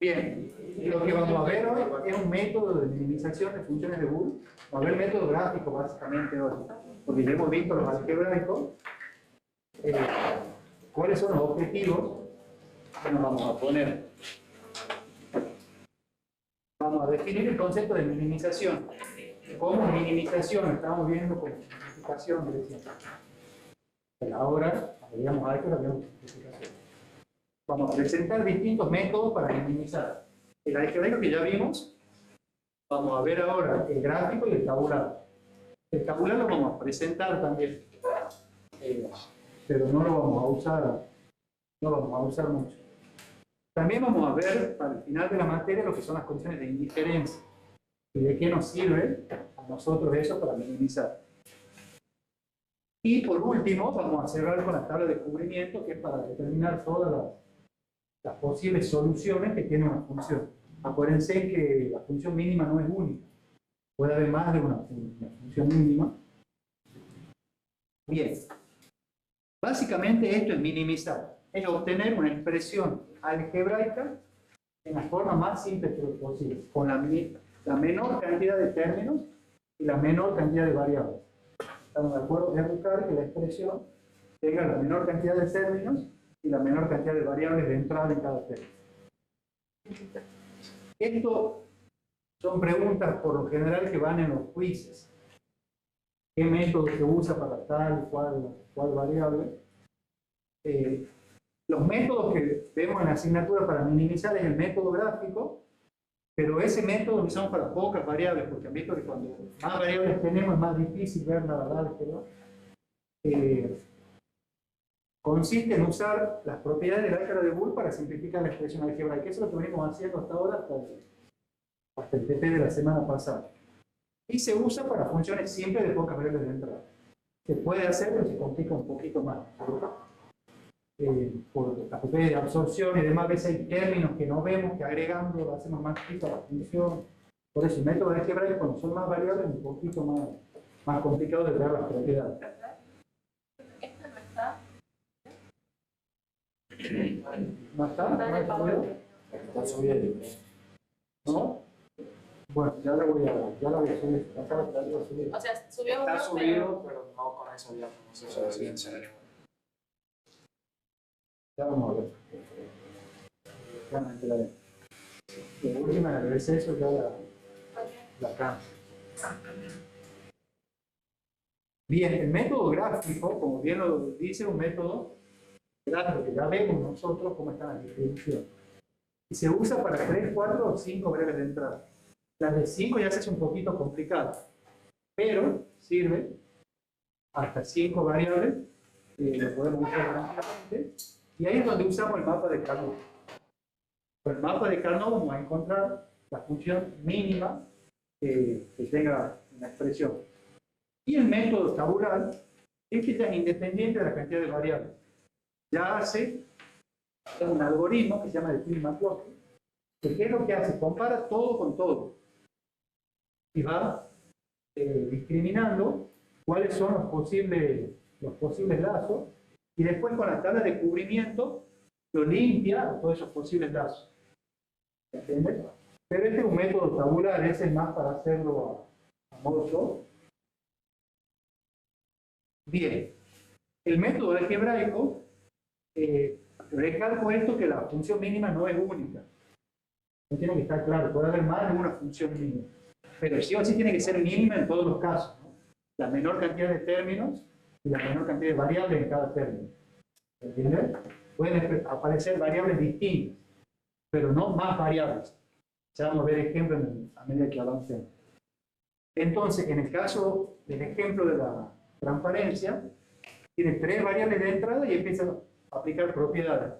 Bien, lo que vamos a ver hoy es un método de minimización de funciones de Boole. Vamos a ver el método gráfico básicamente hoy, porque ya hemos visto los algebraicos, cuáles son los objetivos que nos vamos a poner. Vamos a definir el concepto de minimización. Como minimización, estamos viendo como simplificación, decíamos. Pero ahora, agregamos álgebra, vemos simplificación. Vamos a presentar distintos métodos para minimizar. El algebraico que ya vimos, vamos a ver ahora el gráfico y el tabular. El tabular lo vamos a presentar también, pero no lo vamos a usar mucho. También vamos a ver, para el final de la materia, lo que son las condiciones de indiferencia y de qué nos sirve a nosotros eso para minimizar. Y por último, vamos a cerrar con la tabla de cubrimiento, que es para determinar todas las posibles soluciones que tiene una función. Acuérdense que la función mínima no es única. Puede haber más de una función mínima. Bien. Básicamente esto es minimizar. Es obtener una expresión algebraica en la forma más simple posible, con la menor cantidad de términos y la menor cantidad de variables. ¿Estamos de acuerdo? Es buscar que la expresión tenga la menor cantidad de términos y la menor cantidad de variables de entrada en cada término. Esto son preguntas por lo general que van en los quizzes. ¿Qué método se usa para tal y cual variable? Los métodos que vemos en la asignatura para minimizar es el método gráfico, pero ese método lo usamos para pocas variables, porque han visto que cuando más variables tenemos es más difícil ver la álgebra. Consiste en usar las propiedades del álgebra de Boole para simplificar la expresión algebraica. Eso es lo que venimos haciendo hasta ahora, hasta el TP de la semana pasada. Y se usa para funciones simples de pocas variables de entrada. Se puede hacer, pero se complica un poquito más. Por la propiedad de absorción y demás, a veces hay términos que no vemos, que agregando lo hacemos más chica la función. Por eso el método algebraico, cuando son más variables, es un poquito más complicado de ver las propiedades. ¿Esta no está? ¿No está? ¿No está subido? Está subiendo. ¿No? Bueno, ya la voy a subir. Acá la voy a subir. O sea, subió Está uno, subido, pero no con eso ya no se sube bien. Ya vamos a ver. Ya me enteraré. La última, el receso, ya la cambio. Bien, el método gráfico, como bien lo dice, un método gráfico que ya vemos nosotros cómo están las distribuciones. Y se usa para 3, 4 o 5 variables de entrada. Las de 5 ya se hace un poquito complicado, pero sirve hasta 5 variables, lo podemos usar tranquilamente. Y ahí es donde usamos el mapa de Carnot. Con el mapa de Carnot vamos a encontrar la función mínima que tenga una expresión. Y el método tabular es que ya es independiente de la cantidad de variables. Ya hace un algoritmo que se llama el Turing-Matlock, que ¿qué es lo que hace? Compara todo con todo. Y va discriminando cuáles son los posibles lazos, y después con la tabla de cubrimiento lo limpia a todos esos posibles lazos. ¿Entiendes? Pero este es un método tabular, ese es más para hacerlo a modo show. Bien, el método algebraico, recalco esto que la función mínima no es única. No tiene que estar claro, puede haber más de una función mínima. Pero sí o sí tiene que ser mínima en todos los casos, ¿no? La menor cantidad de términos y la menor cantidad de variables en cada término. ¿Entiendes? Pueden aparecer variables distintas, pero no más variables. Ya vamos a ver ejemplos a medida que avancemos. Entonces, en el caso del ejemplo de la transparencia, tiene 3 variables de entrada y empieza a aplicar propiedades.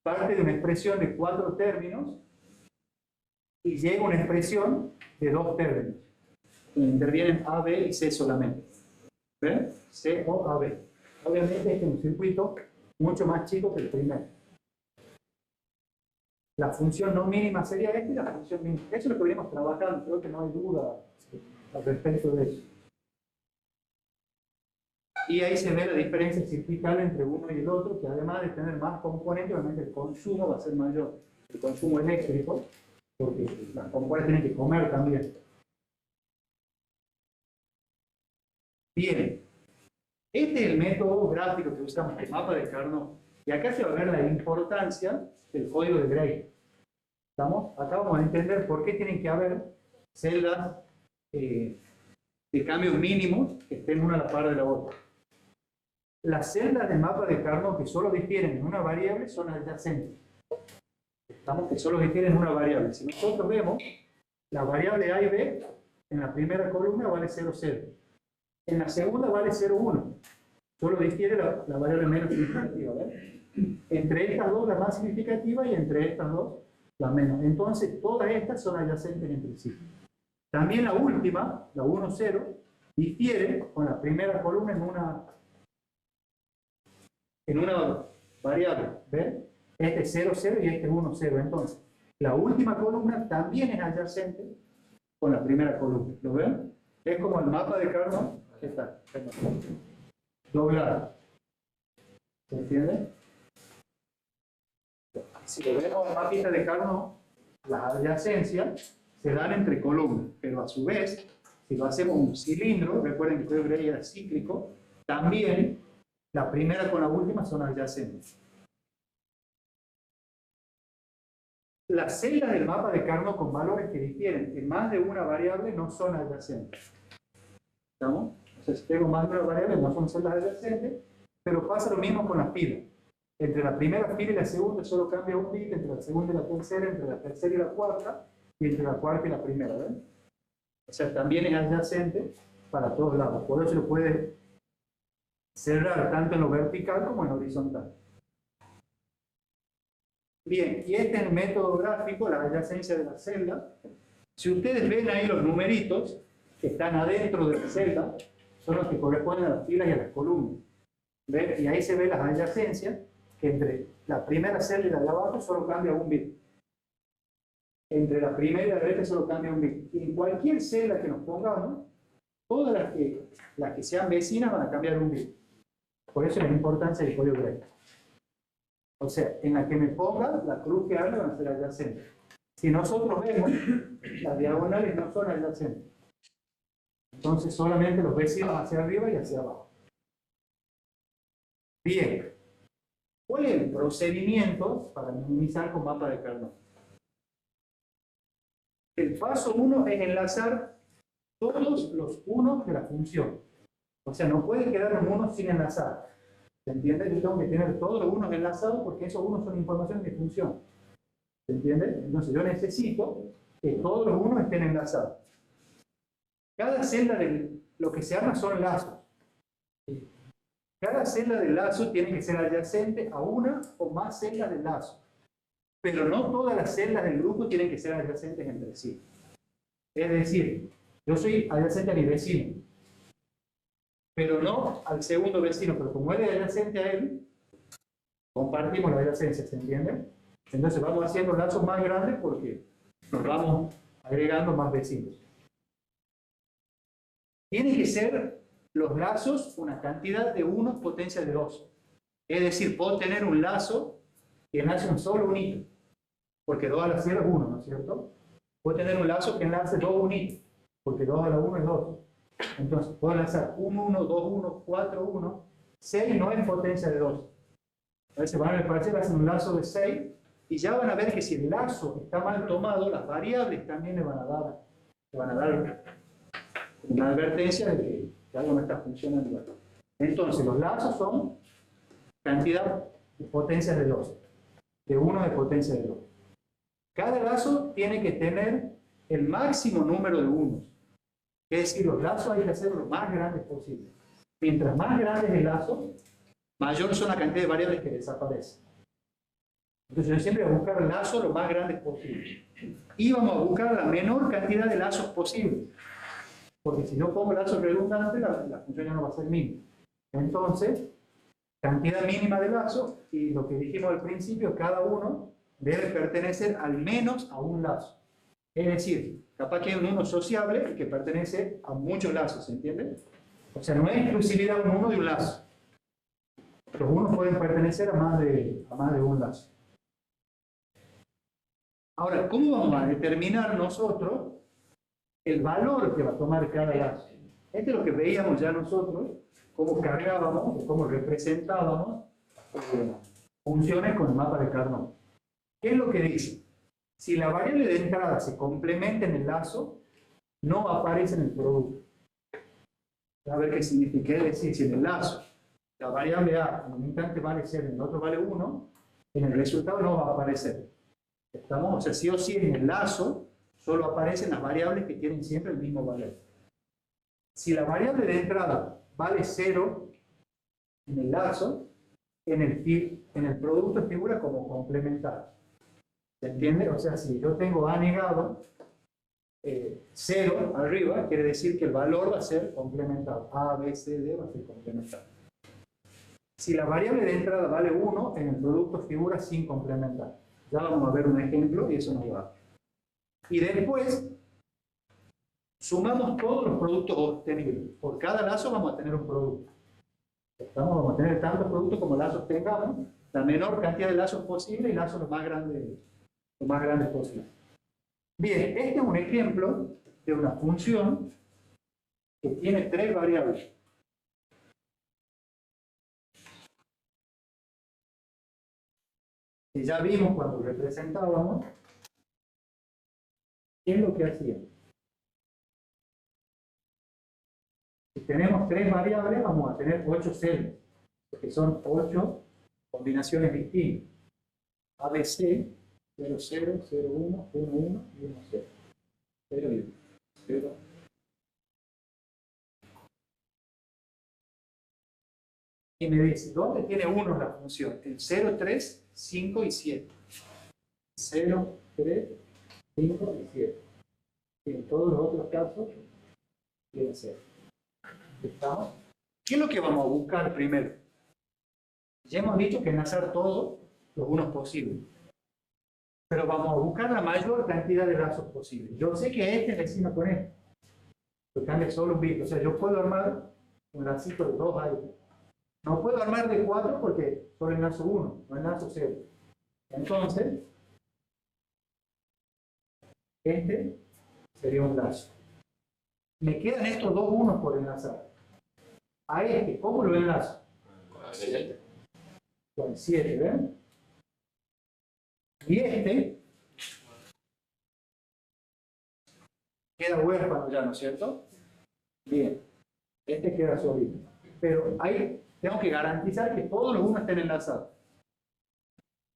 Parte de una expresión de 4 términos y llega a una expresión de 2 términos. Intervienen A, B y C solamente. ¿Ven? C o A, B. Obviamente este es un circuito mucho más chico que el primero. La función no mínima sería esta y la función mínima. Eso es lo que venimos trabajando, creo que no hay duda al respecto de eso. Y ahí se ve la diferencia circuital entre uno y el otro, que además de tener más componentes, obviamente el consumo va a ser mayor. el consumo eléctrico, porque las computadoras tienen que comer también. Bien, este es el método gráfico que usamos, el mapa de Carnot. Y acá se va a ver la importancia del código de Gray. ¿Estamos? Acá vamos a entender por qué tienen que haber celdas de cambios mínimos que estén una a la par de la otra. Las celdas del mapa de Carnot que solo difieren en una variable son adyacentes. Estamos que solo difieren en una variable. Si nosotros vemos, la variable A y B en la primera columna vale 0, 0. En la segunda vale 0, 1. Solo difiere la variable menos significativa. ¿Ven? Entre estas dos la más significativa y entre estas dos la menos. Entonces todas estas son adyacentes entre sí. También la última, la 1, 0, difiere con la primera columna en una variable. ¿Ven? Este es 0, 0 y este es 1, 0. Entonces, la última columna también es adyacente con la primera columna. ¿Lo ven? Es como el mapa de Carnot que está doblado. ¿Se entiende? Si lo vemos en la mapita de Carnot, las adyacencias se dan entre columnas, pero a su vez, si lo hacemos un cilindro, recuerden que el Gray era cíclico, también la primera con la última son adyacentes. Las celdas del mapa de Carnot con valores que difieren en más de una variable no son adyacentes. ¿Estamos? O sea, si tengo más de una variable no son celdas adyacentes, pero pasa lo mismo con las filas. Entre la primera fila y la segunda solo cambia un bit, entre la segunda y la tercera, entre la tercera y la cuarta, y entre la cuarta y la primera. ¿Ven? O sea, también es adyacente para todos lados. Por eso lo puede cerrar tanto en lo vertical como en lo horizontal. Bien, y este es el método gráfico, la adyacencia de la celda. Si ustedes ven ahí los numeritos que están adentro de la celda, son los que corresponden a las filas y a las columnas. ¿Ven? Y ahí se ve las adyacencias, que entre la primera celda y la de abajo solo cambia un bit. Entre la primera y la derecha solo cambia un bit. Y en cualquier celda que nos pongamos, todas las que sean vecinas van a cambiar un bit. Por eso es la importancia del código Gray. O sea, en la que me ponga, la cruz que habla van a ser adyacentes. Si nosotros vemos, las diagonales no son adyacentes. Entonces solamente los vecinos hacia arriba y hacia abajo. Bien. ¿Cuál es el procedimiento para minimizar con mapa de Carnot? El paso 1 es enlazar todos los unos de la función. O sea, no puede quedar un uno sin enlazar. ¿Se entiende? Yo tengo que tener todos los unos enlazados porque esos unos son información de mi función. ¿Se entiende? Entonces yo necesito que todos los unos estén enlazados. Cada celda de lo que se llama son lazos. Cada celda del lazo tiene que ser adyacente a una o más celdas del lazo. Pero no todas las celdas del grupo tienen que ser adyacentes entre sí. Es decir, yo soy adyacente a mi vecino, pero no al segundo vecino, pero como él es adyacente a él, compartimos la adyacencia, ¿se entiende? Entonces vamos haciendo lazos más grandes porque nos vamos agregando más vecinos. Tienen que ser los lazos una cantidad de 1 potencia de 2. Es decir, puedo tener un lazo que enlace un solo unito, porque 2 a la 0 es 1, ¿no es cierto? Puedo tener un lazo que enlace 2 unitos, porque 2 a la 1 es 2. Entonces, puedo lanzar 1, 1, 2, 1, 4, 1. 6 no es potencia de 2. A veces van a parcial, hacen un lazo de 6 y ya van a ver que si el lazo está mal tomado, las variables también le van a dar una advertencia de que algo no está funcionando. Entonces, los lazos son cantidad de potencias de 2. De 1 de potencia de 2. Cada lazo tiene que tener el máximo número de unos. Es decir, los lazos hay que hacerlos lo más grandes posible. Mientras más grande es el lazo, mayor son la cantidad de variables que desaparecen. Entonces yo siempre voy a buscar lazos lo más grandes posible. Y vamos a buscar la menor cantidad de lazos posible. Porque si yo pongo lazos redundantes, la función ya no va a ser mínima. Entonces, cantidad mínima de lazos, y lo que dijimos al principio, cada uno debe pertenecer al menos a un lazo. Es decir, capaz que hay un uno sociable que pertenece a muchos lazos, ¿se entiende? O sea, no es exclusividad un uno de un lazo. Los unos pueden pertenecer a más de un lazo. Ahora, ¿cómo vamos a determinar nosotros el valor que va a tomar cada lazo? Este es lo que veíamos ya nosotros, cómo cargábamos, cómo representábamos funciones con el mapa de Carnot. ¿Qué es lo que dice? Si la variable de entrada se complementa en el lazo, no aparece en el producto. A ver qué significa. Es decir, si en el lazo la variable A en un instante vale 0 y en el otro vale 1, en el resultado no va a aparecer. ¿Estamos? O sea, sí o sí en el lazo solo aparecen las variables que tienen siempre el mismo valor. Si la variable de entrada vale 0 en el lazo, en el producto figura como complementario. ¿Se entiende? O sea, si yo tengo A negado, 0 arriba, quiere decir que el valor va a ser complementado. A, B, C, D va a ser complementado. Si la variable de entrada vale 1, en el producto figura sin complementar. Ya vamos a ver un ejemplo y eso nos va. Y después, sumamos todos los productos obtenibles. Por cada lazo vamos a tener un producto. Vamos a tener tantos productos como lazos tengamos, la menor cantidad de lazos posible y lazos lo más grandes posible. Bien, este es un ejemplo de una función que tiene 3 variables. Y ya vimos cuando representábamos qué es lo que hacía. Si tenemos 3 variables, vamos a tener 8 celdas, porque son 8 combinaciones distintas. ABC, 0, 0, 0, 1, 1, 1 y 1, 0. 0 y 1. 0. Y me dice, ¿dónde tiene 1 la función? En 0, 3, 5 y 7. 0, 3, 5 y 7. Y en todos los otros casos, tiene 0. ¿Estamos? ¿Qué es lo que vamos a buscar primero? Ya hemos dicho que enlazar todos los unos posibles. Pero vamos a buscar la mayor cantidad de lazos posibles. Yo sé que este vecino con este. Lo cambia solo un bit. O sea, yo puedo armar un lacito de 2 ahí. No puedo armar de 4 porque solo enlazo 1, no enlazo 0. Entonces, este sería un lazo. Me quedan estos 2 unos por enlazar. A este, ¿cómo lo enlazo? Con 7, ¿ven? Y este queda huérfano ya, ¿no es cierto? Bien, este queda solito. Pero ahí tengo que garantizar que todos los unos estén enlazados.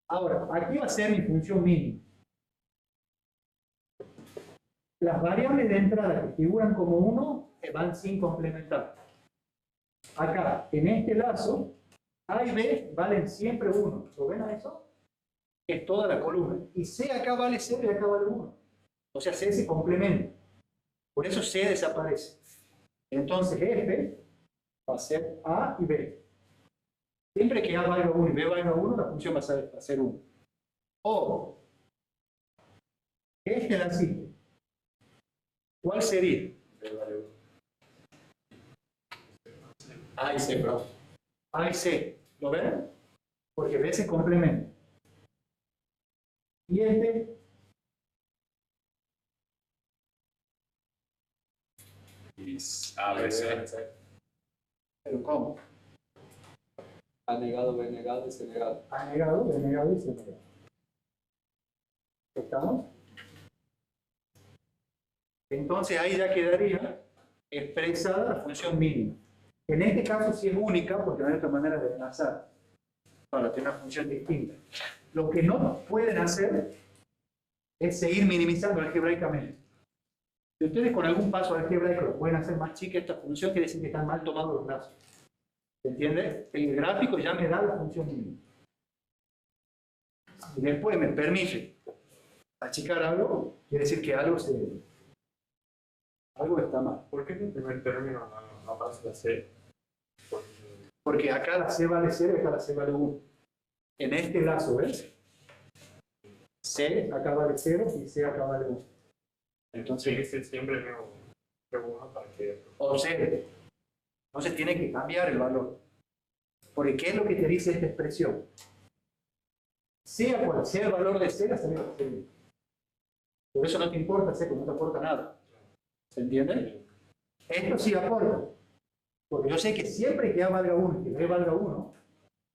Ahora, aquí va a ser mi función mínima. Las variables de entrada que figuran como 1 van sin complementar. Acá, en este lazo, A y B valen siempre 1. ¿Lo ven a eso? Es toda la columna. Y C acá vale 0 y acá vale 1. O sea, C se complementa. Por eso C desaparece. Entonces F va a ser A y B. Siempre que A valga 1 y B valga 1, la función va a ser 1. O este lacito, ¿cuál sería? A y C, bro. A y C. ¿Lo ven? Porque B se complementa. Y este A, B, C. ¿Pero cómo? A negado, B negado y C negado. A negado, B negado y C negado. ¿Estamos? Entonces ahí ya quedaría expresada la función mínima. En este caso sí es única porque no hay otra manera de enlazar para tener una función distinta. Lo que no pueden hacer es seguir minimizando algebraicamente. Si ustedes con algún paso algebraico lo pueden hacer más chica esta función, quiere decir que están mal tomados los lazos. ¿Se entiende? El gráfico ya me da la función mínima. Y después me permite achicar algo, quiere decir que algo está mal. ¿Por qué en el primer término no aparece la C? Porque acá la C vale 0 y acá la C vale 1. En este lazo, ¿ves? C acá vale 0 y C acá vale 1. Entonces tiene que ser siempre el mismo pregunta para que... Observe. Entonces tiene que cambiar el valor. Porque ¿qué es lo que te dice esta expresión? Sea cual sea el valor de C, la salida es 0. Por eso no te importa C, porque no te aporta nada. ¿Se entiende? Esto sí aporta. Porque yo sé que siempre que A valga 1 y que B valga 1,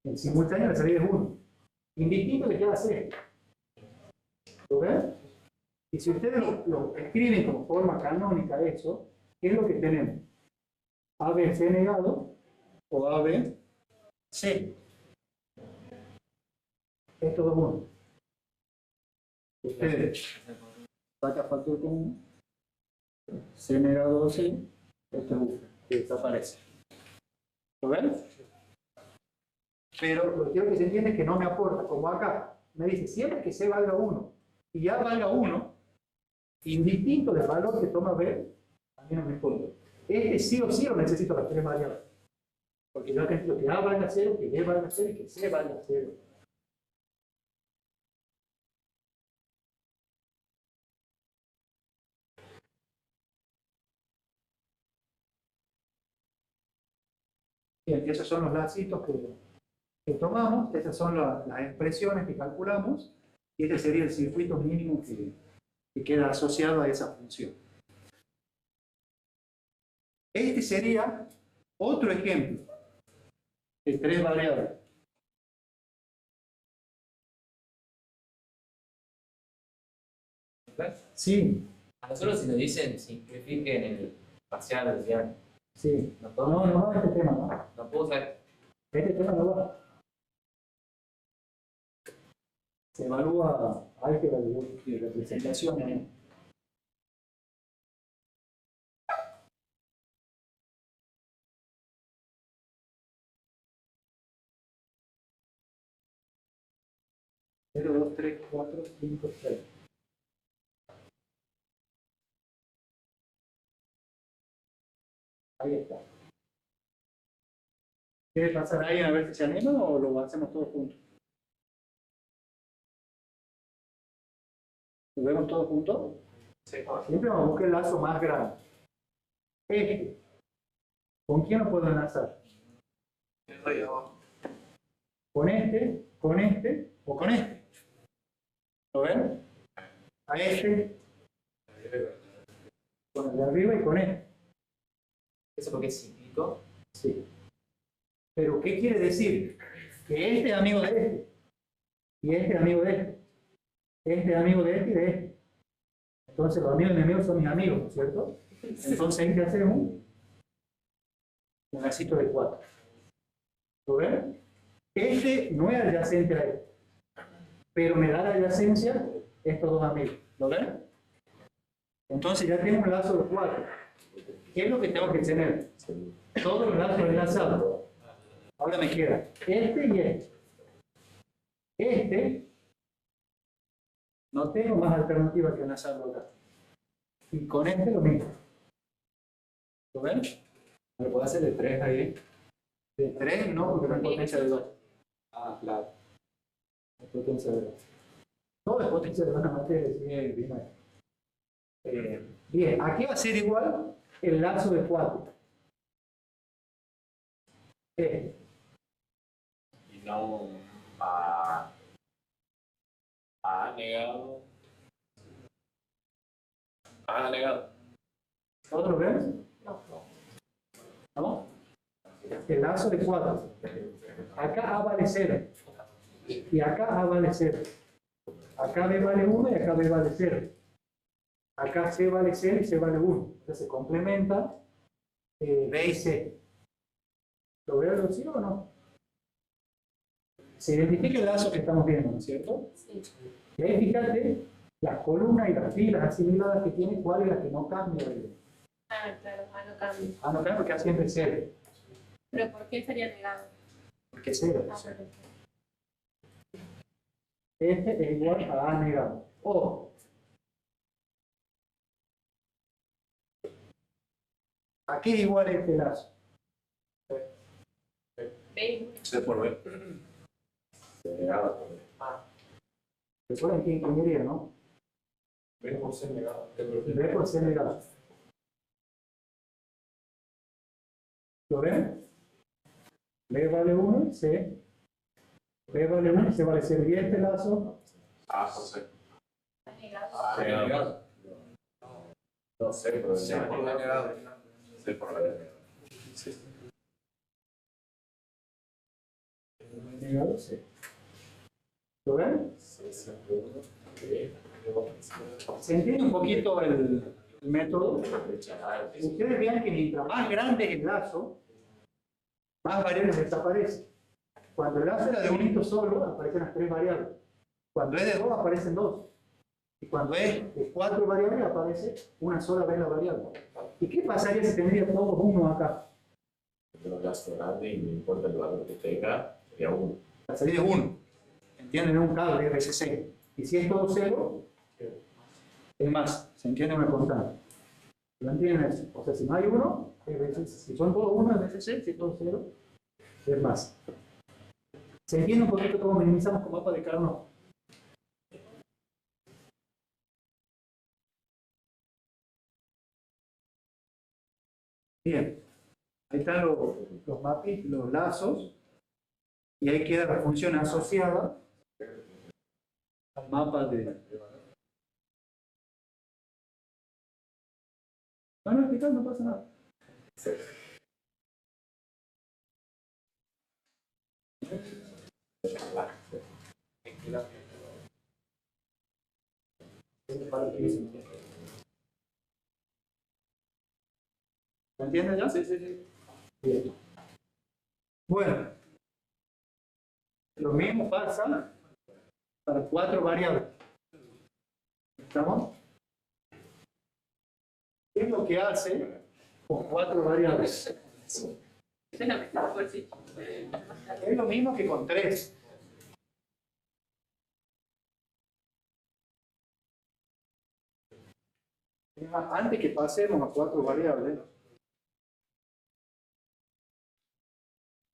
en simultáneo la salida es 1. Indistinto le queda C. ¿Lo ven? Y si ustedes lo escriben como forma canónica eso, ¿qué es lo que tenemos? ABC negado o ABC. Estos dos uno. Ustedes saca factor común, C negado C, esto es U, que desaparece. ¿Lo ven? Pero lo que quiero que se entienda es que no me aporta, como acá, me dice siempre que C valga 1 y A valga 1, indistinto del valor que toma B, a mí no me importa. Este sí o sí lo necesito las tres variables. Porque yo necesito que A valga 0, que B valga 0 y que C valga 0. Bien, esos son los lacitos que tomamos, esas son las expresiones que calculamos, y este sería el circuito mínimo que queda asociado a esa función. Este sería otro ejemplo de tres variables. Sí, A nosotros si nos dicen simplifiquen el parcial, decían, sí. no No, podemos, no, este tema no. no puedo usar. Este tema no va. Se evalúa álgebra de representación, ¿no? Cero, 2, 3, 4, 5, 6. Ahí está. ¿Quiere pasar ahí a ver si se anima o lo hacemos todos juntos? ¿Lo vemos todos juntos? Sí. Siempre vamos a buscar el lazo más grande. Este. ¿Con quién lo puedo enlazar? Estoy abajo. ¿Con este o con este? ¿Lo ven? A este, con el de arriba y con este. ¿Eso porque es cíclico? Sí. Pero ¿qué quiere decir? Que este es amigo de este. Y este es amigo de este. Este es amigo de este y de este. Entonces los amigos enemigos son mis amigos, ¿no es cierto? Entonces hay que hacer un lacito de 4. ¿Lo ven? Este no es adyacente a este. Pero me da la adyacencia estos dos amigos. ¿Lo ven? Entonces ya tengo un lazo de 4. ¿Qué es lo que tengo que tener? Todos los lazos enlazados. Ahora me queda este y este. Este, no tengo más alternativa que enlazarlo acá. Y con este lo mismo. ¿Lo ven? ¿Me puedo hacer de 3 ahí? De 3 no, porque no hay potencia de 2. Ah, claro. Hay potencia de 2. Todo es potencia de 2 en la materia, bien, bien. Bien, aquí va a ser igual el lazo de 4. Y no A negado. A negado. ¿Todos lo ven? No. ¿No? El lazo de 4. Acá A vale 0. Y acá A vale 0. Acá B vale 1 y acá B vale 0. Acá C vale 0 y C vale 1. Entonces se complementa B y C. ¿Lo veo sí o no? Se identifica el lazo que estamos viendo, ¿no es cierto? Sí. Y ahí fíjate las columnas y las filas asimiladas que tiene, cuál es la que no cambia. Ah, claro, no cambia. Ah, no cambia porque hace siempre 0. ¿Pero por qué sería negado? Porque 0. Ah, porque Este es igual a A negado. O ¿a qué es igual este lazo? B. C por B. Negado. Recuerden que ingeniería, ¿no? B por C negado. B por C negado. ¿Lo ven? B vale 1 y C. B vale 1 y C vale 0. Y este lazo, A por C. negado. Ah, negado. No sé, pero Sí, por la negado. sé por la negado. Negado, sí. ¿Lo ven? ¿Se entiende un poquito el método? Ustedes vean que mientras más grande es el lazo, más variables desaparecen. Cuando el lazo era de un hito solo, aparecen las 3 variables. Cuando es de 2, aparecen 2. Y cuando es de 4 variables, aparece una sola vez la variable. ¿Y qué pasaría si tendría todos 1 acá? Pero un gasto grande y no importa el valor que tenga, sería 1. La salida es 1. ¿Entienden? Es un cable RC6. Y si es todo 0, es más. ¿Se entiende una constante? ¿Lo entienden eso? O sea, si no hay 1, es veces, si son todos 1, es veces 6, si es todo 0, es más. ¿Se entiende un poquito cómo minimizamos con mapa de Carnot? Bien, ahí están los mapis, los lazos, y ahí queda la función asociada al mapa de... No, no, explicar, no pasa nada. ¿Se entiende ya? Sí, sí, sí. Bien. Bueno, lo mismo pasa para 4 variables. ¿Estamos? ¿Qué es lo que hace con 4 variables? Esa es la mejor por sí. Es lo mismo que con 3. Antes que pasemos a 4 variables,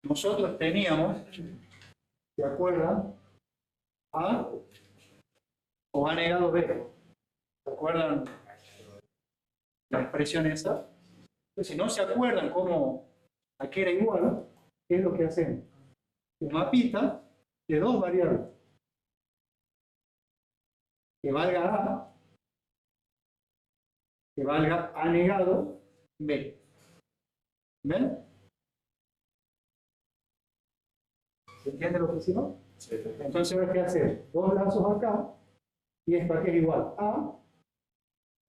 nosotros teníamos, ¿se acuerdan? A o A negado B. ¿Se acuerdan la expresión esa? Entonces, si no se acuerdan cómo a qué era igual, ¿qué es lo que hacemos? Un mapita de 2 variables. Que valga A, que valga A negado B. ¿Ven? ¿Se entiende lo que hicimos? Entonces, ahora, ¿qué hacemos? 2 lazos acá, y es para que es igual A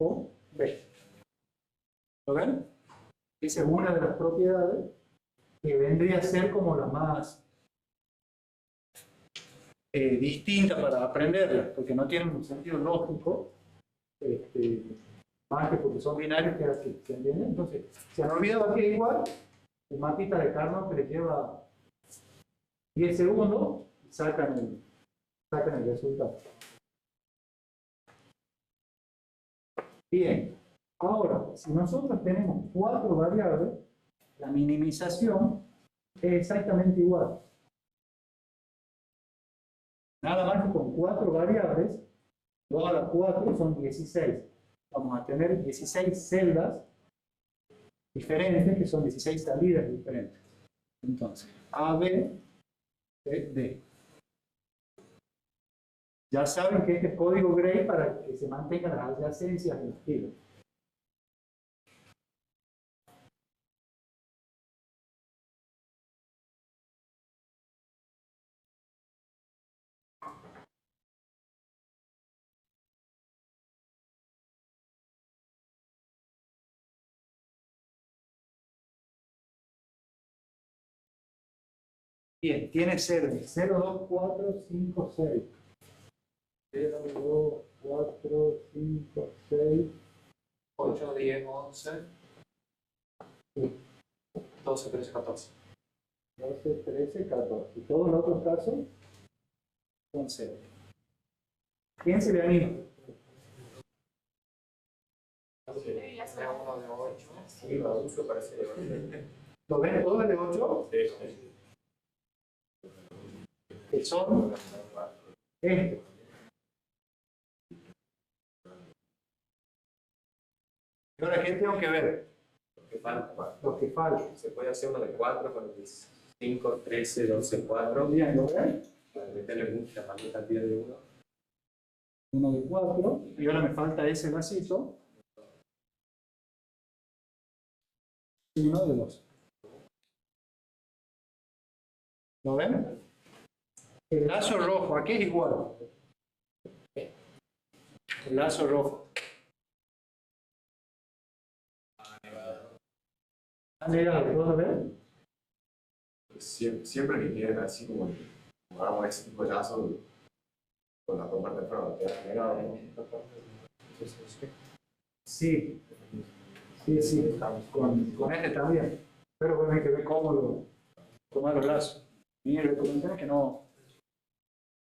o B. ¿Lo ven? Esa es una de las propiedades que vendría a ser como la más distinta para aprenderla, porque no tienen un sentido lógico, más que porque son binarios que así, ¿se entiende? Entonces, se han olvidado que es igual, el mapita de Carnot que les lleva 10 segundos y sacan el resultado. Bien, ahora, si nosotros tenemos 4 variables, la minimización es exactamente igual. Nada más que con 4 variables, 2 a la 4 son 16. Vamos a tener 16 celdas diferentes, que son 16 salidas diferentes. Entonces, A, B, C, D. Ya saben que este es código Gray para que se mantengan las adyacencias en los filos. Bien, tiene 0, 0, 2, 4, 5, 6. 0, 2, 4, 5, 6, 8, 10, 11, 12, 13, 14. 12, 13, 14. Y todos los otros casos son 0. ¿Quién se le anima? Era uno de 8. Sí, lo uso para ese ¿Lo ven todos de 8? Que son estos. Y ahora, ¿qué tengo que ver? que falta. Los que faltan. Se puede hacer uno de 4 con el 5, 13, 12, 4. Bien, ¿lo ven? Para meterle mucha mayor cantidad de 1. Uno de 4, y ahora me falta ese lacito. Y uno de 2. ¿Lo ven? El lazo rojo, ¿a qué es igual? El lazo rojo. ¿Han llegado? ¿Puedo ver? Siempre que quieran, así como hagamos ese tipo de lazo con las dos partes de prueba, queda negado, ¿no? Sí. Sí. Con este también. Pero bueno, hay que ver cómo tomar los lazos. Mi recomendación es que no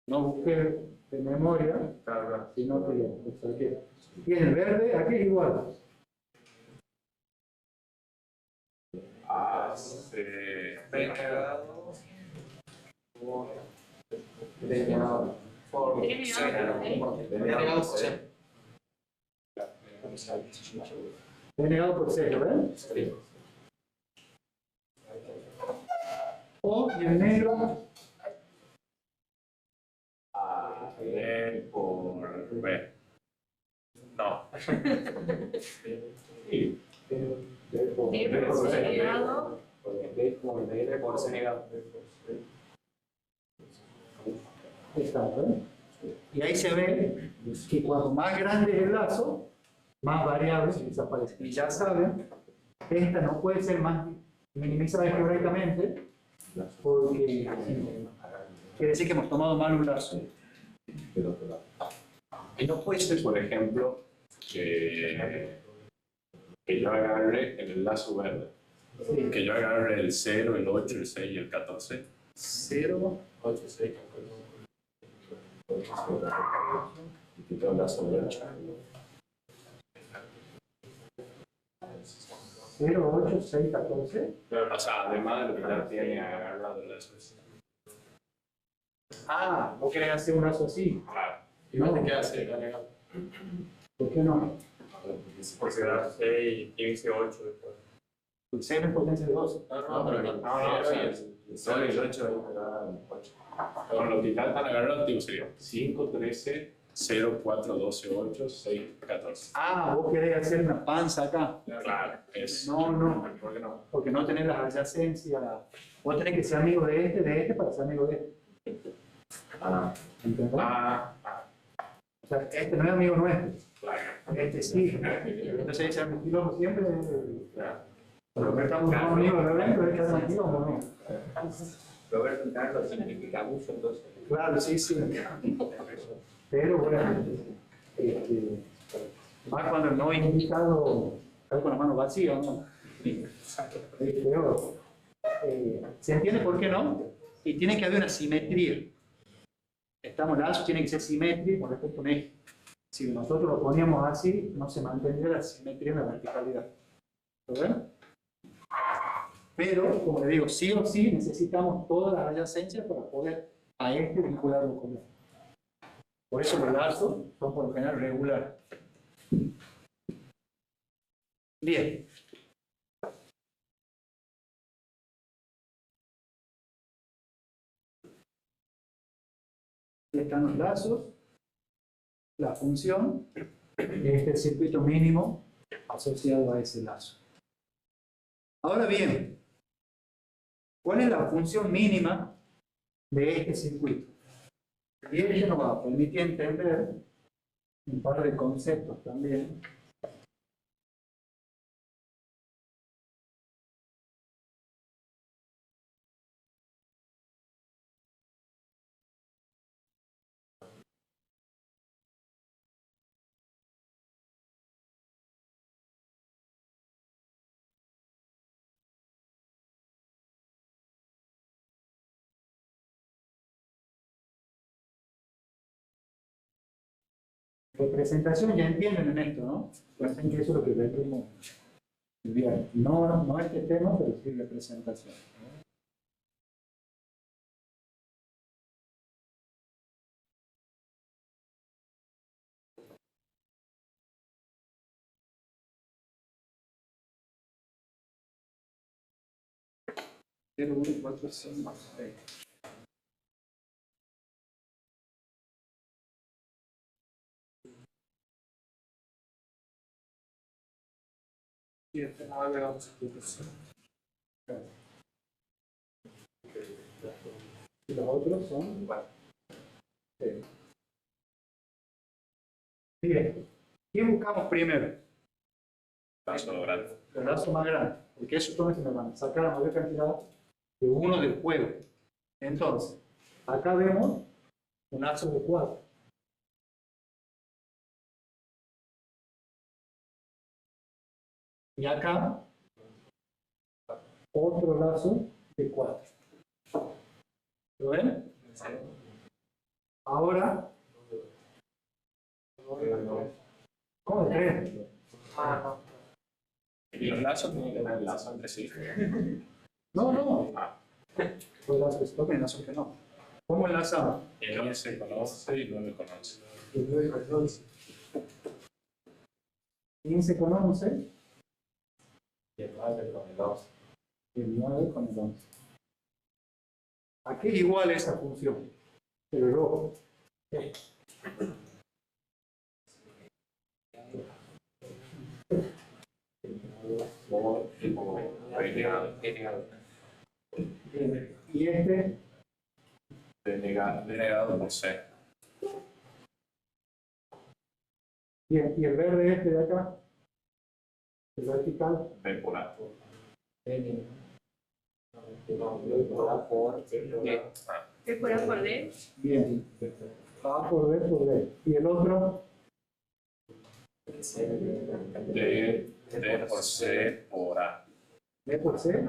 busque de memoria, Claro, sino que lo saque. Y en el verde, aquí es igual. B negado por B negado por B negado por C. B negado por C. B negado por C, ¿ven? Sí. O y el negro D por B. No. B por C negado. B por C negado. está, ¿ven? Y ahí se ve que cuanto más grande es el lazo, más variables desaparecen. Y ya saben, esta no puede ser más minimizada algebraicamente porque quiere decir que hemos tomado mal un lazo. Del otro lado. Y no puede ser, por ejemplo, que yo agarre en el lazo verde. Sí. Que yo agarre el 0, el 8, el 6 y el 14. 0, 8, 6, 14. Y quito el lazo derecho. 0, 8, 6, 14. O sea, además de lo que ya tiene agarrado el lazo. Ah, vos querés hacer un lazo así. Claro. Igual te queda así, ¿no? ¿Por qué no? Porque da 6, 15, 8 después. El 0 es potencia de 12. No, pero no, sí, el 0 y el 8 ahí te dan 8. Con los que están agarrados, digo, sería 5, 13, 0, 4, 12, 8, 6, 14. Ah, vos querés hacer una panza acá. Claro, es. No, ¿Por qué no? porque no tenés las adyacencias. Vos tenés que ser amigo de este para ser amigo de este. Ah, ¿Entendés? ah, O sea, este no es amigo nuestro. claro. Este sí. Entonces dice, mi quilombo siempre. Claro. Cuando estamos con amigos de evento, es que hacen quilombo, ¿no? Roberto y Carlos significa mucho, entonces. Claro, sí. Pero bueno, más cuando no he invitado, está con las manos vacías, ¿no? Es peor. ¿Se entiende por qué no? Y tiene que haber una simetría. Estamos lazos, tiene que ser simétrico con respecto a un eje. Si nosotros lo poníamos así, no se mantendría la simetría en la verticalidad. ¿Lo ven? Pero, como le digo, sí o sí necesitamos todas las adyacencias para poder a este vincularlo con él. Por eso los lazos son por lo general regulares. Bien. Aquí están los lazos, la función, este circuito mínimo asociado a ese lazo. Ahora bien, ¿cuál es la función mínima de este circuito? Y ello nos va a permitir entender un par de conceptos también. Representación, ya entienden en esto, ¿no? Piensen que eso es lo que venimos bien. No este tema, pero sí representación. Cero, 1, 4, 5, 6. 7, 9, 11, 12. Y los otros son igual. Bien. ¿Qué buscamos primero? Lazo grande. El lazo más grande. Porque eso tome que me van a sacar la mayor cantidad de uno del juego. Entonces, acá vemos un lazo de 4. Y acá otro lazo de 4. ¿Lo ven? Ahora, ¿cómo de 3? Y los lazos tienen que tener lazo entre sí. No, no. Los lazos que toquen, lazos que no. ¿Cómo enlazamos? 11 con 11 y 9 con 11. 15 con 11 Y el 9 con el 11. y el 9 con el 11. ¿A qué es igual esa función? Pero luego, Como renegado. y este, Denegado por C. bien, y el verde este de acá, el vertical, B por A. ¿Qué fuera por D? bien, A por B por D. Y el otro, D por C por A. B por C,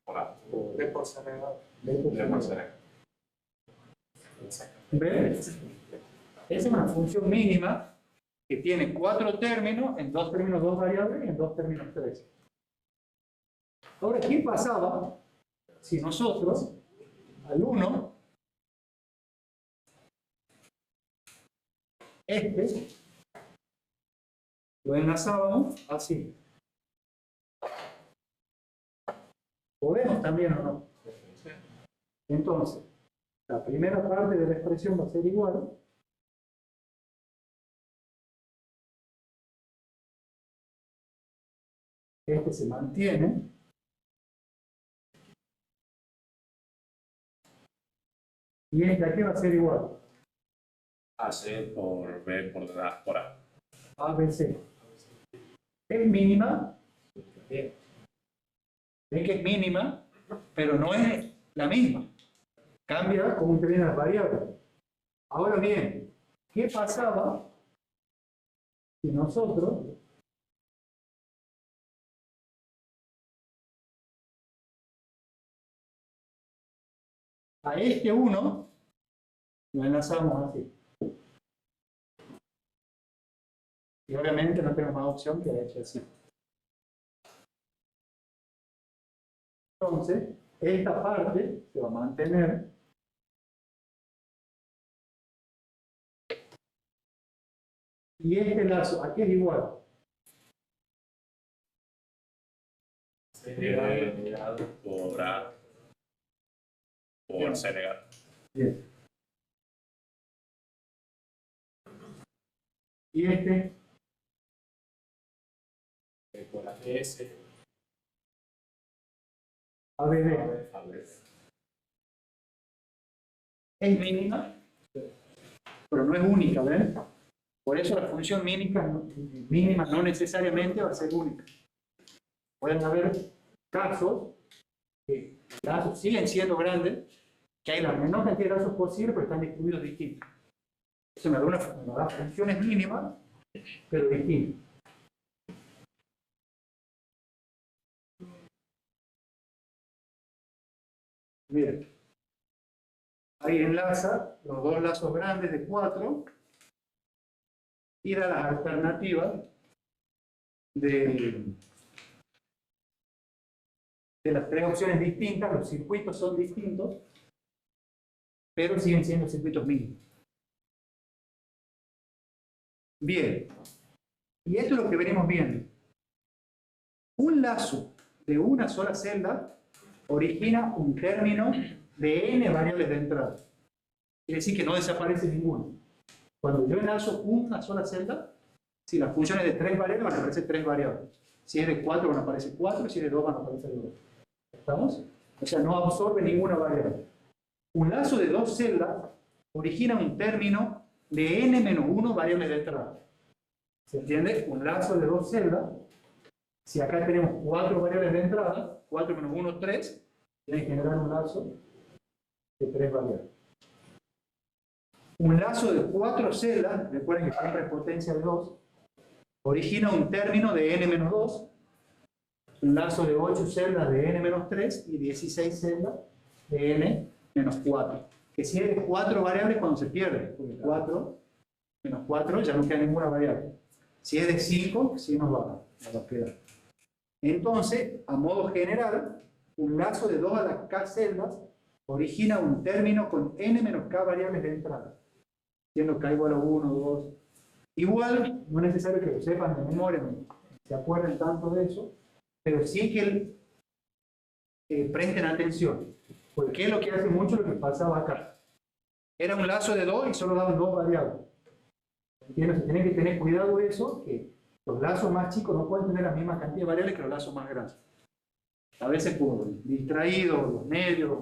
Por A. D por C negado. B por D por C. C. ¿Ven? Esa es una función mínima que tiene 4 términos, en 2 términos 2 variables y en 2 términos 3. Ahora, ¿qué pasaba si nosotros al 1, este, lo enlazábamos así? ¿Podemos también o no? Entonces, la primera parte de la expresión va a ser igual. Este se mantiene. Y este aquí va a ser igual. AC por B por A. A, B, C. Es mínima. Ven que es mínima, pero no es la misma. Cambia como intervienen las variables. Ahora bien, ¿qué pasaba si nosotros a este 1 lo enlazamos así? Y obviamente no tenemos más opción que este así. Entonces, esta parte se va a mantener. Y este lazo, aquí es igual. Denegado por A. Por C negado. Bien. Y este, Por AS. ABD, es mínima, pero no es única, ¿ven? Por eso la función mínima no necesariamente va a ser única. Pueden haber casos que los lazos siguen siendo grandes, que hay la menor cantidad de lazos posible, pero están distribuidos distintos. Eso me da funciones mínimas, pero distintas. Miren, ahí enlaza los dos lazos grandes de 4 y da las alternativas de las 3 opciones distintas. Los circuitos son distintos, pero siguen siendo circuitos mínimos. Bien, y esto es lo que venimos viendo. Un lazo de una sola celda origina un término de n variables de entrada. Quiere decir que no desaparece ninguno. Cuando yo enlazo una sola celda, si la función es de 3 variables, van a aparecer 3 variables. Si es de 4 van a aparecer 4, si es de 2 van a aparecer 2. ¿Estamos? O sea, no absorbe ninguna variable. Un lazo de 2 celdas origina un término de n-1 variables de entrada. ¿Se entiende? Un lazo de 2 celdas, si acá tenemos 4 variables de entrada, 4 menos 1, 3, tiene que generar un lazo de 3 variables. Un lazo de 4 celdas, recuerden que siempre es potencia de 2, origina un término de n-2, un lazo de 8 celdas de n-3 y 16 celdas de n-4. Que si es de 4 variables cuando se pierde, porque 4 menos 4 ya no queda ninguna variable. Si es de 5, sí nos va a quedar. Entonces, a modo general, un lazo de 2 a las k celdas origina un término con n menos k variables de entrada, siendo k igual a 1, 2. Igual, no es necesario que lo sepan de memoria, no se acuerden tanto de eso, pero sí que presten atención, porque es lo que hace mucho lo que pasaba acá. Era un lazo de 2 y solo daban 2 variables. ¿Entiendes? Se tiene que tener cuidado de eso, que los lazos más chicos no pueden tener la misma cantidad de variables que los lazos más grandes. A veces por distraídos, los medios,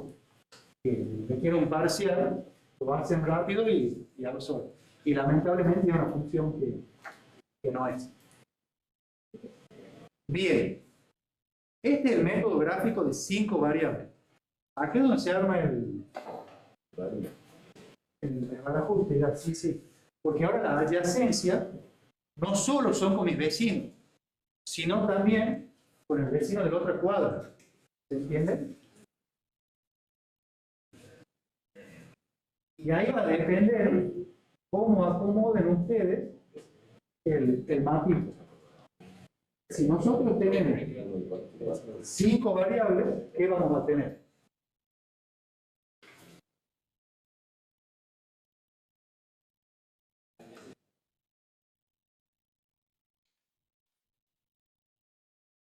que requieren un parcial, lo hacen rápido y ya lo son. Y lamentablemente es una función que no es. Bien. Este es el método gráfico de 5 variables. Aquí es donde se arma el barajuste, ya, sí. Porque ahora la adyacencia no solo son con mis vecinos, sino también con el vecino de la otra cuadra. ¿Se entiende? Y ahí va a depender cómo acomoden ustedes el mapito. Si nosotros tenemos 5 variables, ¿qué vamos a tener?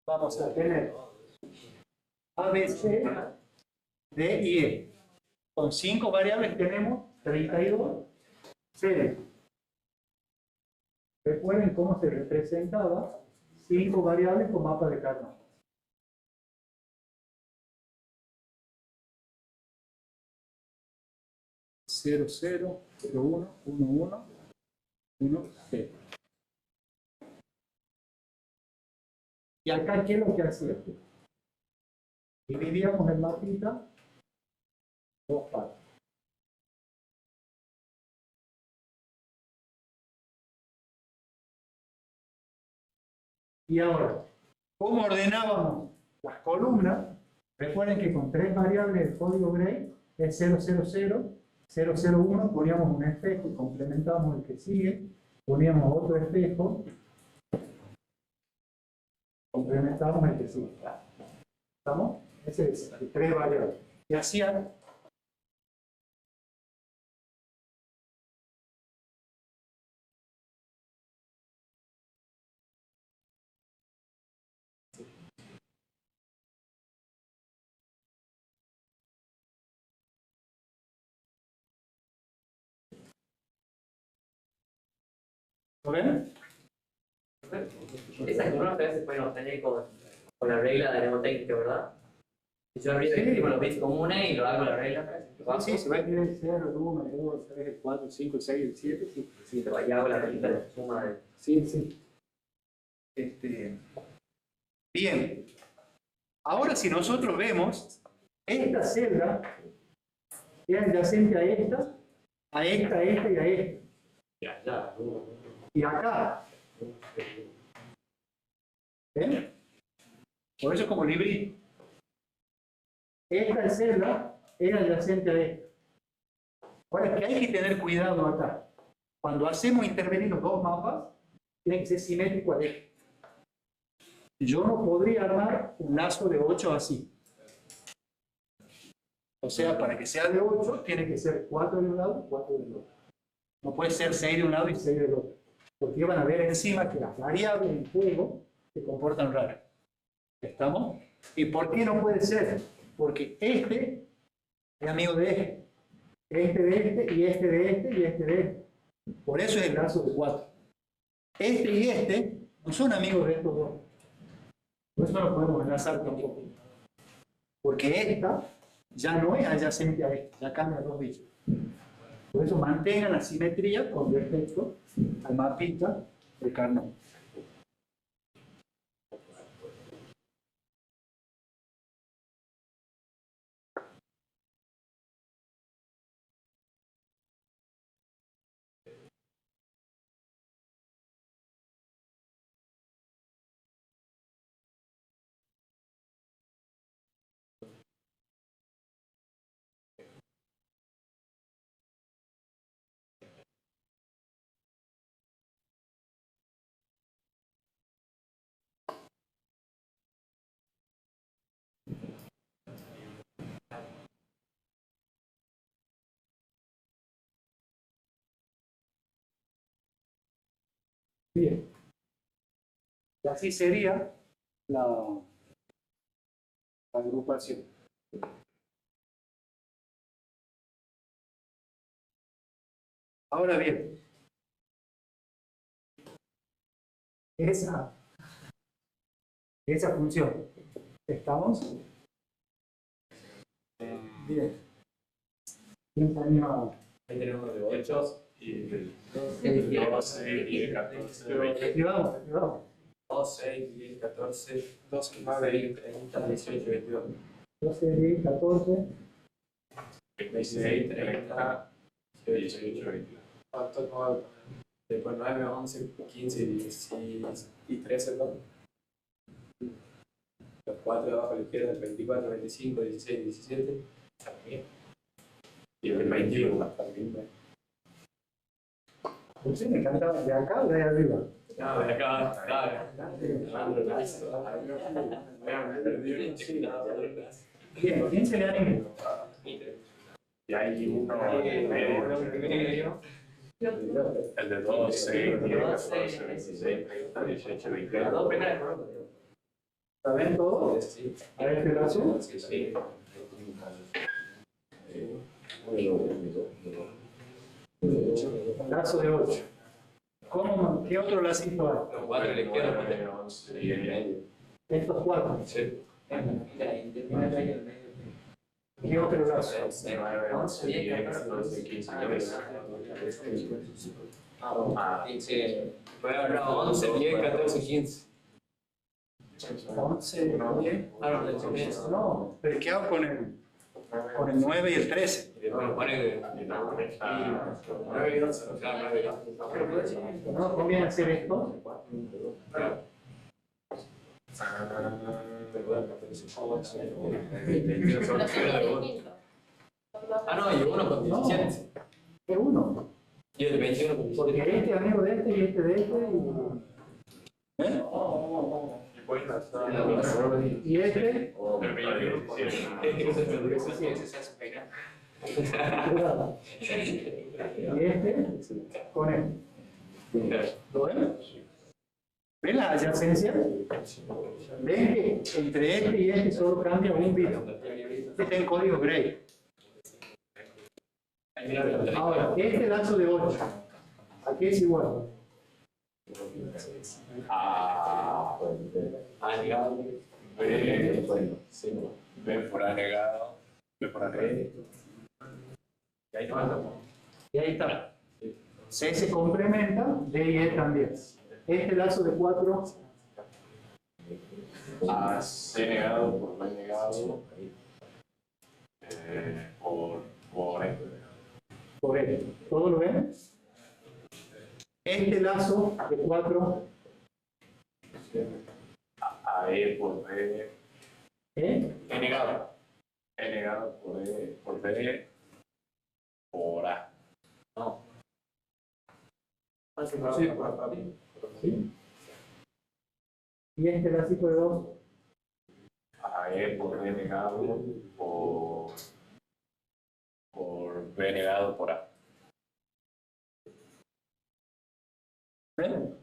Vamos a tener A, B, C, D y E. Con 5 variables tenemos 32 series. Recuerden cómo se representaba 5 variables con mapa de Carnot. Cero, 0, 0, 1, 1, 1, 1, 0. Y acá, ¿qué es lo que hacía? Dividíamos el mapita en 2 partes. Y ahora, ¿cómo ordenábamos las columnas? Recuerden que con 3 variables el código Gray es 000, 001, poníamos un espejo y complementábamos el que sigue, poníamos otro espejo, complementábamos el que sigue. ¿Estamos? Ese es el 3 variables. Y hacía ¿lo ven? Esas columnas a veces pueden obtener con la regla de mnemotécnica, ¿verdad? Si yo arriba escribo los bits comunes y lo hago la regla. Sí, se va a escribir el 0, el 1, el 2, el 3, el 4, el 5, el 6, el 7. Sí, Sí, te vaya hago la regla de suma de. sí. Bien. Ahora si nosotros vemos, esta celda es adyacente a esta y a esta. Ya. Y acá. ¿Ven? Por eso es como librito. Esta celda es adyacente a esta. Ahora, que hay que tener cuidado acá. Cuando hacemos intervenir los dos mapas, tiene que ser simétrico a este. Yo no podría armar un lazo de 8 así. O sea, para que sea de 8, tiene que ser 4 de un lado y 4 del otro. No puede ser 6 de un lado y 6 del otro. Porque van a ver encima que las variables en juego se comportan raro. ¿Estamos? ¿Y por qué no puede ser? Porque este es amigo de este. Este de este, y este de este, y este de este. Por eso es el lazo de 4. Este y este no son amigos de estos dos. Por eso lo podemos enlazar tampoco. Porque esta ya no es adyacente a esta, ya cambia dos bichos. Por eso mantengan la simetría con respecto al mapita de Carnot. Bien. Y así sería la agrupación. Ahora bien, esa función, ¿estamos? Bien. ¿Quién se anima? Ahí tenemos de 8 Y el 12, 10, 14, 20. Escribamos. 2, 6, 10, 14, 12, 9, 30, 18, 22. 12, 10, 14. 26, 30, 18, 22. ¿Cuántos 9? Después 9, 11, 15, 16 y 13, ¿no? Los 4 de abajo a la izquierda, 24, 25, 16, 17. También. Y el 21 también. Sí, me encantaba de acá o de ahí arriba. No, de acá, claro. Bien, ¿quién se le anima? Y hay uno medio. El de 12, 10, 14, 26, 30, 18, 22. ¿Está bien todo? ¿A este lazo? Sí. Lazo de 8. ¿Cómo? ¿Qué otro lacito hay? Los 4 a la izquierda. 11, 10 y medio. Estos 4. Sí. ¿Qué otro lazo? 9, 11, 10, 14, 15, 16. Ah, 11, 10, 14, 15. 11, 10. Ah, no, de 15. No, pero ¿qué hago con el 9 y el 13? Y después nos pone 9 y 11. Claro, 9 y 11. ¿No nos conviene hacer esto? Ah, no, y uno con 17. Es uno. Y el 21 con Porque 17. este es amigo de este y este de este. ¿Eh? Y este. El 21 con Y este con este. ¿Lo ven? ¿Ven la adyacencia? ¿Ven que entre este y este solo cambia un bit? Este está en código Gray. Ahora, este lazo de 8, ¿a qué es igual? Negado. B por A negado. B por A negado. Y ahí no. Y ahí está. C se complementa, D y E también. Este lazo de 4, A C negado por B negado. Por E. por E. ¿Todo lo ven? Este lazo de 4, A E por B. ¿eh? E negado. E negado por E por B. Por A. No. ¿Sí? Y este lacito de 2, A E por B negado por B negado por A. ¿ven?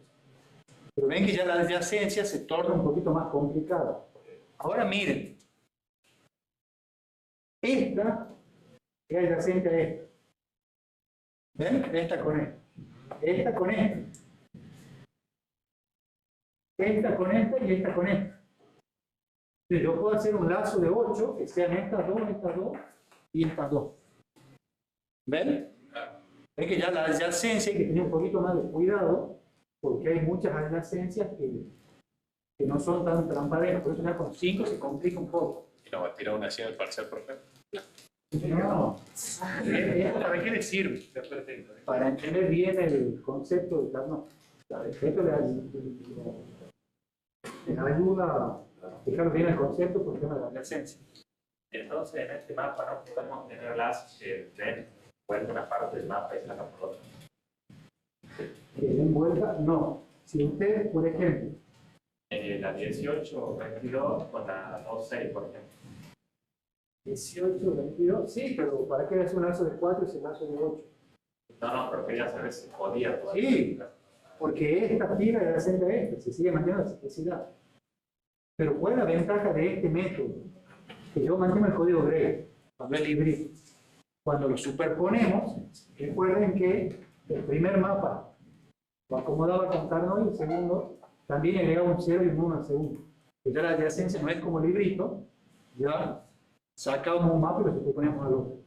Pero ven que ya la adyacencia se torna un poquito más complicada. Ahora miren. Esta es adyacente a esta. ¿Ven? Esta con esta. Esta con esta. Esta con esta y esta con esta. Entonces, yo puedo hacer un lazo de 8 que sean estas dos y estas dos. ¿Ven? Es que ya la adyacencia hay que tener un poquito más de cuidado porque hay muchas adyacencias que no son tan transparentes, por eso ya con 5 se complica un poco. ¿Y nos va a tirar una así en el parcial, por ejemplo? No, ¿para qué le sirve? Para entender bien el concepto de Carnot. Esto les ayuda a fijar bien el concepto por el tema de la adyacencia. Entonces, en este mapa no podemos tener lazos que den vuelta una parte del mapa y sacan por otra. ¿Que den vuelta? No. Si usted, por ejemplo, La 18 o 22 con la 2.6, por ejemplo. 18, 22, sí, pero ¿para qué hacer un lazo de 4 y ese lazo de 8? No, pero quería saber si podía. Sí, porque esta tira de adyacente a esta, se sigue manteniendo la simplicidad. Pero ¿cuál es la ventaja de este método? Que yo mantengo el código Gray, cuando es libre. Cuando lo superponemos, recuerden que el primer mapa lo acomodaba con Carnot y el segundo también agregaba un 0 y un 1 al segundo. Que ya la adyacencia no es como librito, ya sacamos un mapa y lo superponemos al otro.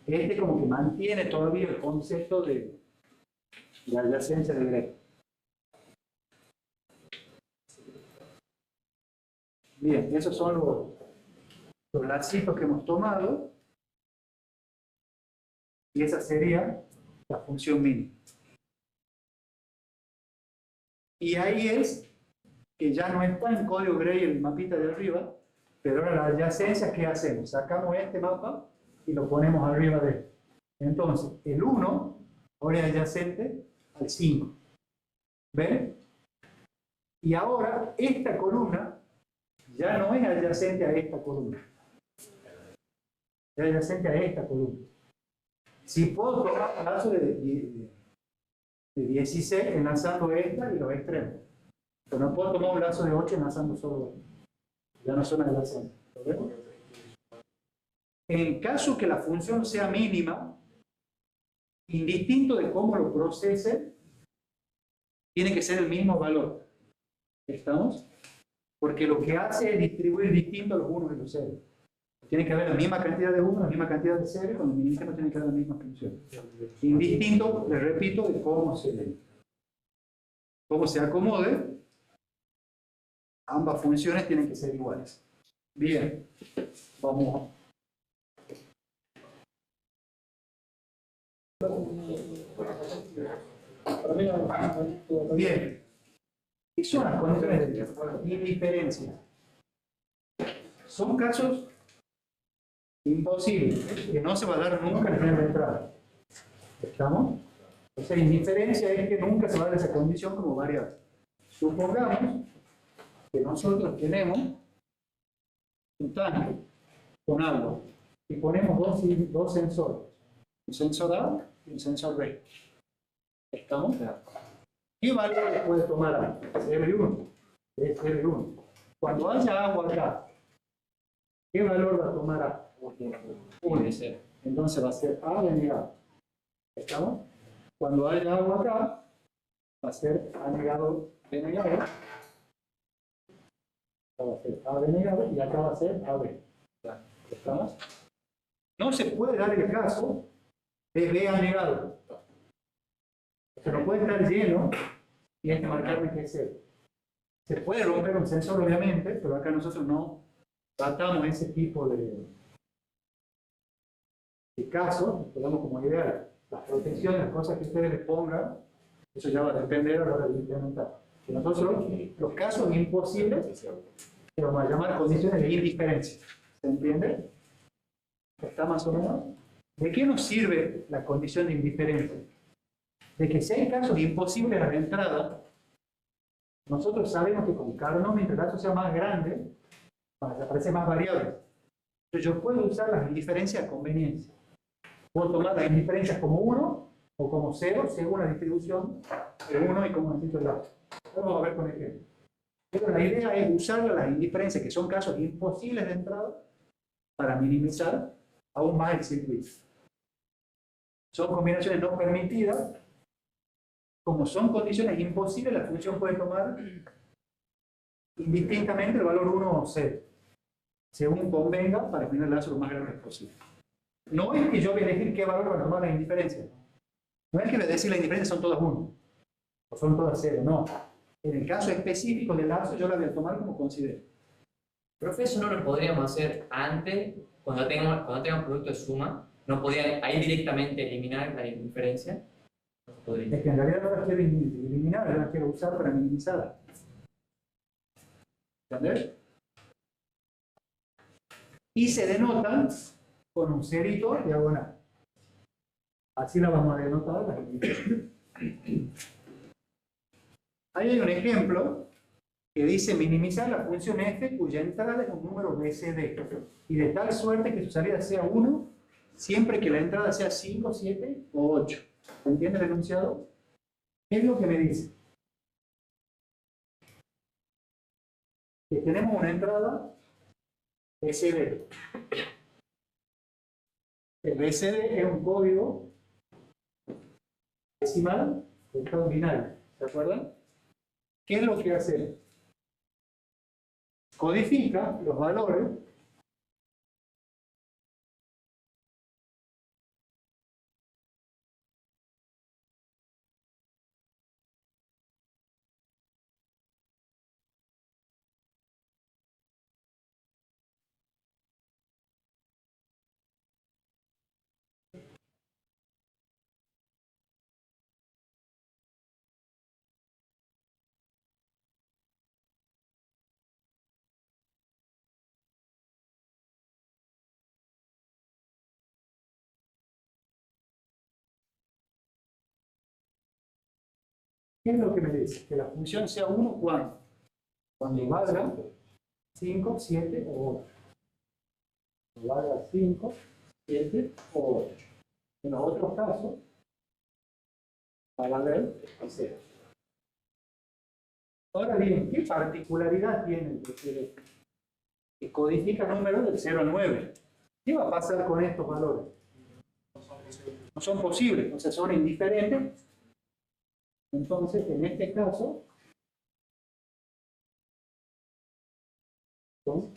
Este como que mantiene todavía el concepto de la adyacencia de Gray. Bien, esos son los lacitos que hemos tomado. Y esa sería la función mínima. Y ahí es que ya no está en código Gray el mapita de arriba, pero ahora la adyacencia, ¿qué hacemos? Sacamos este mapa y lo ponemos arriba de él. Entonces, el 1 ahora es adyacente al 5. ¿Ven? Y ahora esta columna ya no es adyacente a esta columna. Es adyacente a esta columna. Si puedo tomar un lazo de 16 enlazando esta y los extremos. Pero no puedo tomar un lazo de 8 enlazando solo esta. Ya no son adyacentes. ¿Lo vemos? En caso que la función sea mínima, indistinto de cómo lo procese, tiene que ser el mismo valor. ¿Estamos? Porque lo que hace es distribuir distinto a los unos y los ceros. Tiene que haber la misma cantidad de 1, la misma cantidad de 0, y cuando minimicemos tiene que haber la misma función. Indistinto, les repito, de cómo se acomode, ambas funciones tienen que ser iguales. Bien, vamos. Bien, ¿qué son las condiciones de indiferencia? Son casos imposibles, que no se va a dar nunca en el nivel de entrada. ¿Estamos? O sea, indiferencia es que nunca se va a dar esa condición como variable. Supongamos que nosotros tenemos un tanque con agua y ponemos dos sensores, un sensor A y un sensor B. ¿Estamos? ¿Qué valor le puede tomar A? CR1. Es CR1. Cuando haya agua acá, ¿qué valor va a tomar A? 1. Entonces va a ser A denegado. ¿Estamos? Cuando haya agua acá, va a ser A negado denegado. Acá va a ser A denegado y acá va a ser AB. ¿Estamos? No se puede dar el caso de B negado. O sea, no puede estar lleno y hay que marcarme que es 0. Se puede romper un sensor, obviamente, pero acá nosotros no tratamos ese tipo de casos, ponemos como ideal. Las protecciones, las cosas que ustedes les pongan, eso ya va a depender a la hora de implementar. Que nosotros, los casos imposibles, que vamos a llamar condiciones de indiferencia. ¿Se entiende? ¿Está más o menos? ¿De qué nos sirve la condición de indiferencia? De que si hay casos imposibles a la entrada, nosotros sabemos que con Carnot, mientras el caso sea más grande, aparecen más variables. Entonces yo puedo usar las indiferencias a conveniencia. Puedo tomar las indiferencias como 1 o como 0 según la distribución de 1 y como necesito el lado. Vamos a ver con ejemplo. Pero la idea es usar las indiferencias, que son casos imposibles de entrada, para minimizar aún más el circuito. Son combinaciones no permitidas. Como son condiciones imposibles, la función puede tomar indistintamente el valor 1 o 0. según convenga, para tener el lazo lo más grande posible. No es que yo voy a elegir qué valor va a tomar la indiferencia. No es que voy a decir las indiferencias son todas 1 o son todas 0, no. En el caso específico del lazo, yo la voy a tomar como considero. Profe, eso no lo podríamos hacer antes, cuando tengamos producto de suma, no podía ahí directamente eliminar la indiferencia. No se podría. Es que en realidad no las quiero eliminar, yo las quiero usar para minimizarlas. ¿Entendés? Y se denotan con un cerito diagonal. Así la vamos a denotar las indiferencias. Ahí hay un ejemplo que dice minimizar la función f cuya entrada es un número BCD y de tal suerte que su salida sea 1 siempre que la entrada sea 5, 7 o 8. ¿Entiende el enunciado? ¿Qué es lo que me dice? Que tenemos una entrada BCD. El BCD es un código decimal de estado binario. ¿Se acuerdan? ¿Qué es lo que hace? Codifica los valores ¿Qué es lo que me dice? Que la función sea 1 cuando valga 5, 7 o 8. Cuando valga 5, 7 o 8. En los otros casos, va a valer 0. Ahora bien, ¿qué particularidad tiene el BCD? Que codifica números del 0 a 9. ¿Qué va a pasar con estos valores? No son posibles, o sea, son indiferentes. Entonces, en este caso, son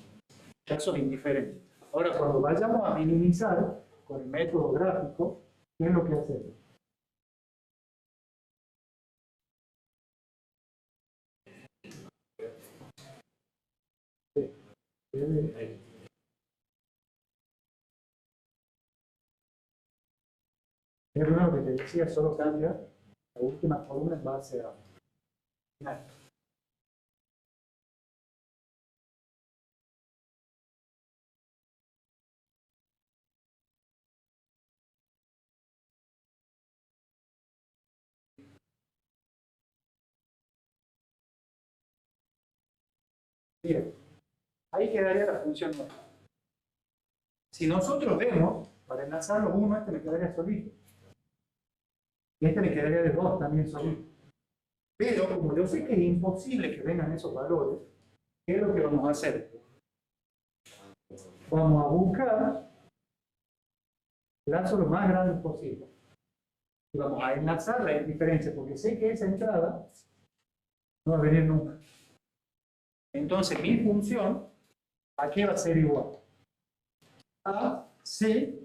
casos indiferentes. Ahora, cuando vayamos a minimizar con el método gráfico, ¿qué es lo que hacemos? Es lo que te decía, solo cambia la última columna en base a final. Bien, ahí quedaría la función nuestra. Si nosotros vemos, para enlazar los 1, este me quedaría solito. Y este me quedaría de 2 también solito. Pero como yo sé que es imposible que vengan esos valores, ¿qué es lo que vamos a hacer? Vamos a buscar lazos lo más grandes posible. Y vamos a enlazar la diferencia, porque sé que esa entrada no va a venir nunca. Entonces mi función, ¿a qué va a ser igual? A C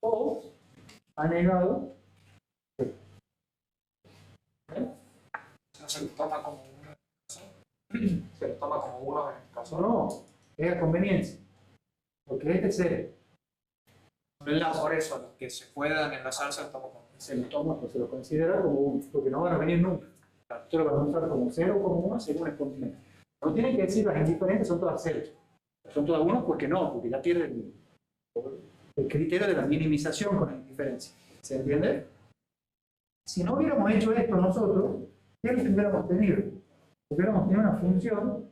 o A negado C. No se lo toma como uno en el caso. Se lo toma como uno en el caso. No, es a conveniencia. Porque este es 0. Por eso, los que se puedan enlazar se lo toma como Se lo toma, pues se lo considera como 1, porque no van a venir nunca. Esto lo van a usar como 0 o como 1 según el convenio. No tienen que decir las indiferentes son todas 0. Son todas 1 porque no, porque ya pierden el criterio de la minimización con la indiferencia. ¿Se entiende? Si no hubiéramos hecho esto nosotros, ¿qué es lo que hubiéramos tenido? Hubiéramos tenido una función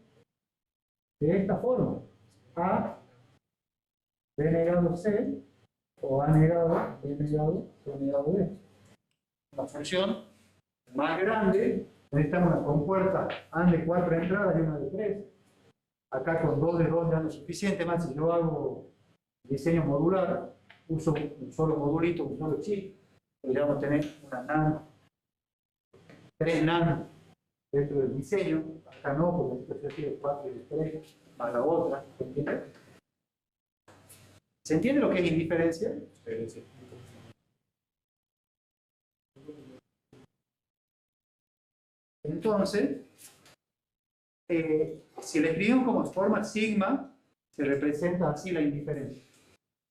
de esta forma. A, B negado C, o A negado, B negado, C negado D. Una función más grande, necesitamos una compuerta A de 4 entradas y una de 3. Acá con 2 de 2 ya no es suficiente, más si yo hago diseño modular, uso un solo modulito, un solo chip, podríamos tener una nano, 3 nano dentro del diseño. Acá no, porque esto se tiene 4 y 3 más la otra. ¿Se entiende? ¿Se entiende lo que es indiferencia? Sí. Entonces, si le escribimos como forma sigma, se representa así la indiferencia.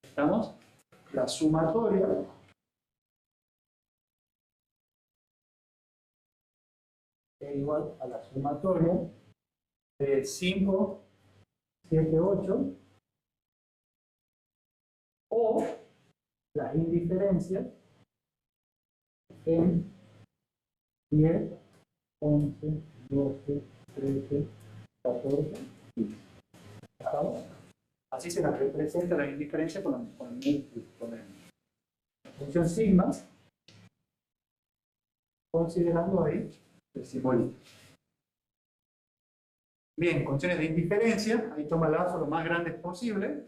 ¿Estamos? La sumatoria es igual a la sumatoria de 5, 7, 8 o las indiferencias en 10, 11, 12, 13, 14, 15. ¿Estamos? Así se las representa la indiferencia con la función sigma, considerando ahí el simbolito. Bien, condiciones de indiferencia, ahí toma lazo lo más grandes posible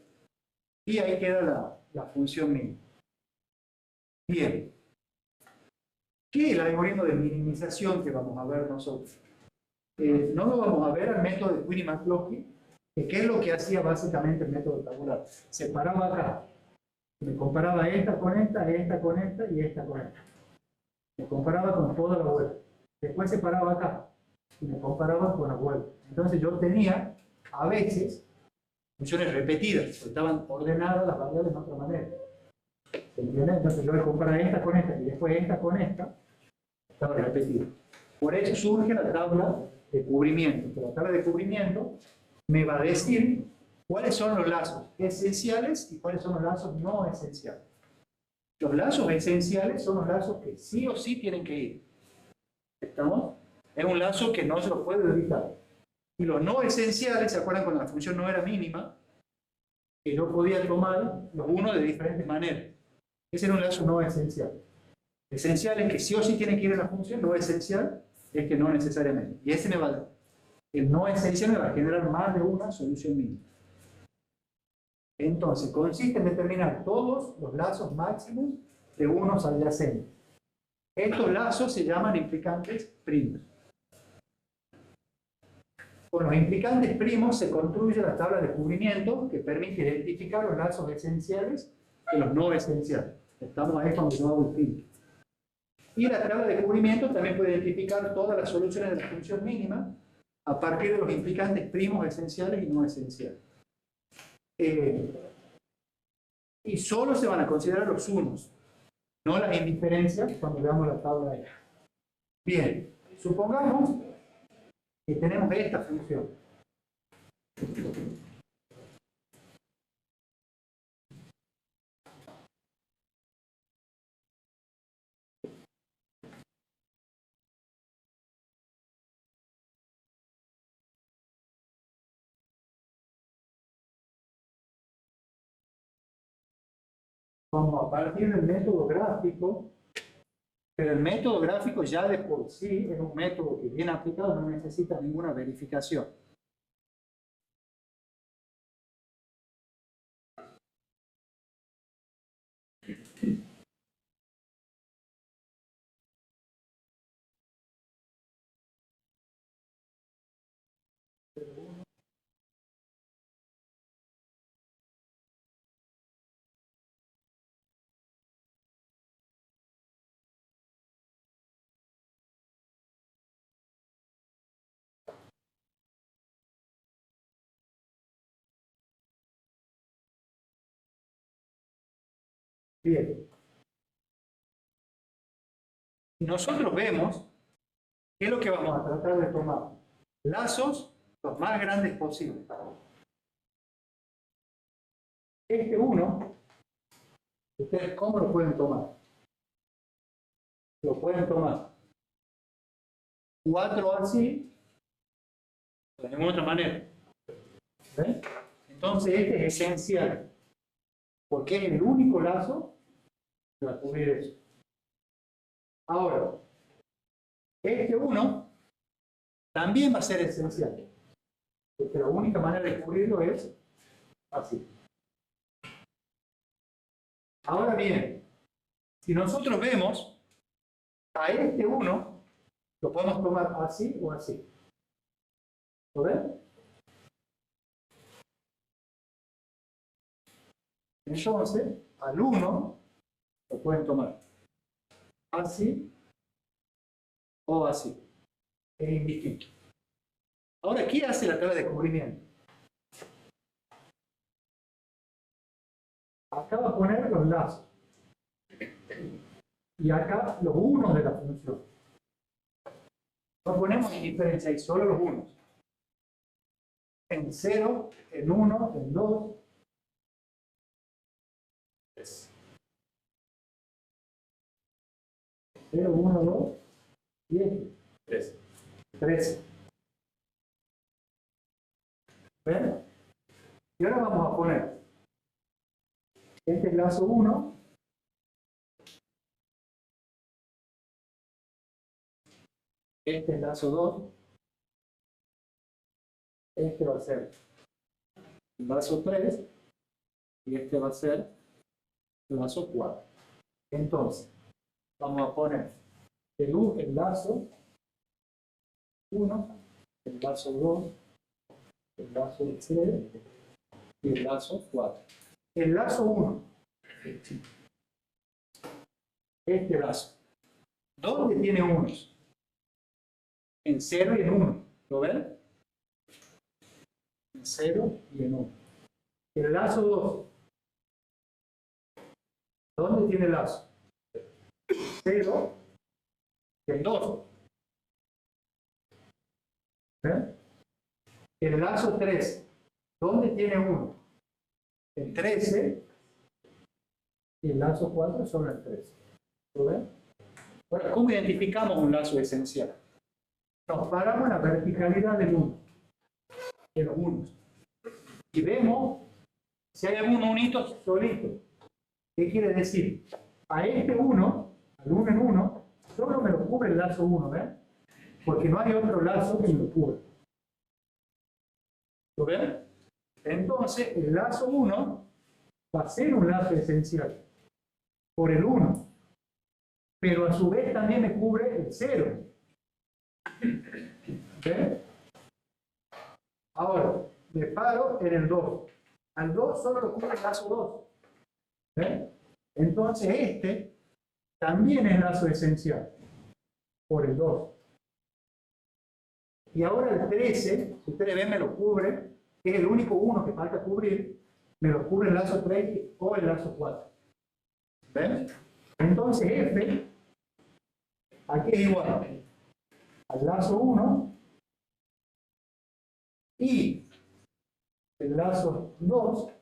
y ahí queda la función mínima. Bien. ¿Qué es el algoritmo de minimización que vamos a ver nosotros? No lo vamos a ver al método de Query-McCloskey, que es lo que hacía básicamente el método tabular. Separaba acá, me comparaba esta con esta, esta con esta y esta con esta. Me comparaba con toda la vuelta. Después separaba acá y me comparaba con la vuelta. Entonces yo tenía, a veces, funciones repetidas, porque estaban ordenadas las variables de otra manera. ¿Se entiende? Entonces yo voy a comparar esta con esta y después esta con esta, estaba repetido. Por eso surge la tabla de cubrimiento. La tabla de cubrimiento me va a decir cuáles son los lazos esenciales y cuáles son los lazos no esenciales. Los lazos esenciales son los lazos que sí o sí tienen que ir. ¿Estamos? Es un lazo que no se lo puede evitar. Y los no esenciales, ¿se acuerdan cuando la función no era mínima? Que yo podía tomar los unos de diferentes maneras. Ese era un lazo no esencial. Esencial es que sí o sí tiene que ir en la función, no esencial es que no necesariamente. Y ese me va a dar. El no esencial me va a generar más de una solución mínima. Entonces, consiste en determinar todos los lazos máximos de unos adyacentes. Estos lazos se llaman implicantes primos. Con los implicantes primos se construye la tabla de cubrimiento que permite identificar los lazos esenciales de los no esenciales. Estamos ahí cuando yo hago el filtro. Y la tabla de cubrimiento también puede identificar todas las soluciones de la función mínima a partir de los implicantes primos esenciales y no esenciales. Y solo se van a considerar los unos, no las indiferencias cuando veamos la tabla de. Bien, supongamos que tenemos esta función. Vamos a partir del método gráfico, pero el método gráfico ya de por sí es un método que bien aplicado no necesita ninguna verificación. Bien. Y nosotros vemos qué es lo que vamos a tratar de tomar. Lazos los más grandes posibles. Este 1, ¿ustedes cómo lo pueden tomar? Lo pueden tomar 4 así, de ninguna otra manera. ¿Ven? Entonces este es esencial, porque es el único lazo que va a cubrir eso. Ahora, este 1 también va a ser esencial, porque la única manera de cubrirlo es así. Ahora bien, si nosotros vemos a este 1, Lo podemos tomar así o así. ¿Lo ven? Entonces, al 1 lo pueden tomar así o así. Es indistinto. Ahora, ¿qué hace la tabla de cubrimiento? Acá va a poner los lazos. Y acá los unos de la función. No ponemos indiferencia ahí, solo los unos. En 0, en 1, en 2. 0, 1, 2, 10, 13. ¿Ven? Y ahora vamos a poner este lazo 1, este es lazo 2, este va a ser el lazo 3 y este va a ser el lazo 4. Entonces, vamos a poner el lazo 1, el lazo 2, el lazo 3 y el lazo 4. El lazo 1, este lazo, ¿dónde tiene unos? En 0 y en 1. ¿Lo ven? En 0 y en 1. El lazo 2, ¿dónde tiene el lazo? 0 y en 2. ¿Ven? El lazo 3, ¿dónde tiene 1? En 13 y el lazo 4 sobre el 13. ¿Lo ven? Ahora, ¿cómo identificamos un lazo esencial? Nos paramos en la verticalidad del 1, de los unos. Y vemos si hay algún unito solito. ¿Qué quiere decir? A este 1, al 1 en 1, solo me lo cubre el lazo 1, ¿ven? Porque no hay otro lazo que me lo cubra. ¿Lo ven? Entonces, el lazo 1 va a ser un lazo esencial por el 1. Pero a su vez también me cubre el 0. ¿Ven? Ahora, me paro en el 2. Al 2 solo lo cubre el lazo 2. ¿Ven? Entonces, este también es lazo esencial por el 2. Y ahora el 13, si ustedes ven, me lo cubre, que es el único 1 que falta cubrir, me lo cubre el lazo 3 o el lazo 4. ¿Ven? Entonces F, aquí es igual al lazo 1 y el lazo 2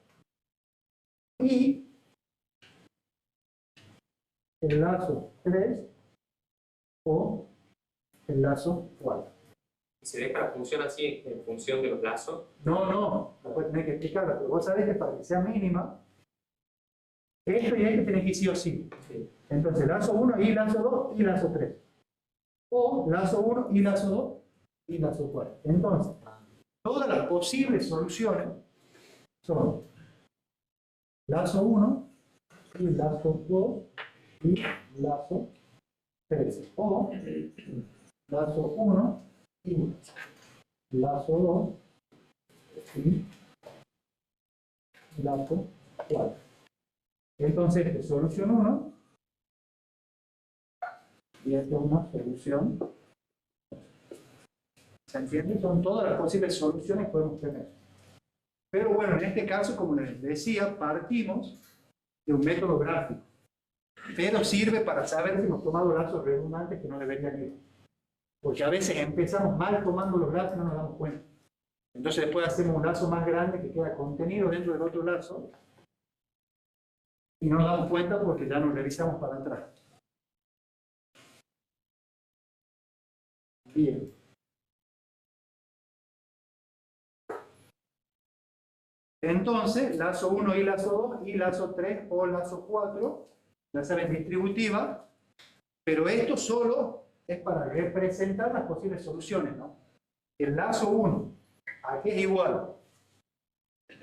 y el lazo 3 o el lazo 4. ¿Se deja la función así en función de los lazos? No, después tenés que explicarla, pero vos sabés que para que sea mínima, esto y esto tenés que ir sí o sí. Entonces, lazo 1 y lazo 2 y lazo 3. O lazo 1 y lazo 2 y lazo 4. Entonces, todas las posibles soluciones son lazo 1 y lazo 2 y lazo 3. O lazo 1 y lazo 2 y lazo 4. Entonces, esta es solución 1 y esta es una solución. ¿Se entiende? Son todas las posibles soluciones que podemos tener. Pero bueno, en este caso, como les decía, partimos de un método gráfico. Pero sirve para saber si hemos tomado lazos redundantes que no deberían ir. Porque a veces empezamos mal tomando los lazos y no nos damos cuenta. Entonces después hacemos un lazo más grande que queda contenido dentro del otro lazo y no nos damos cuenta porque ya nos revisamos para atrás. Bien. Entonces, lazo 1 y lazo 2 y lazo 3 o lazo 4, ya saben, distributiva, pero esto solo es para representar las posibles soluciones, ¿no? El lazo 1, aquí es igual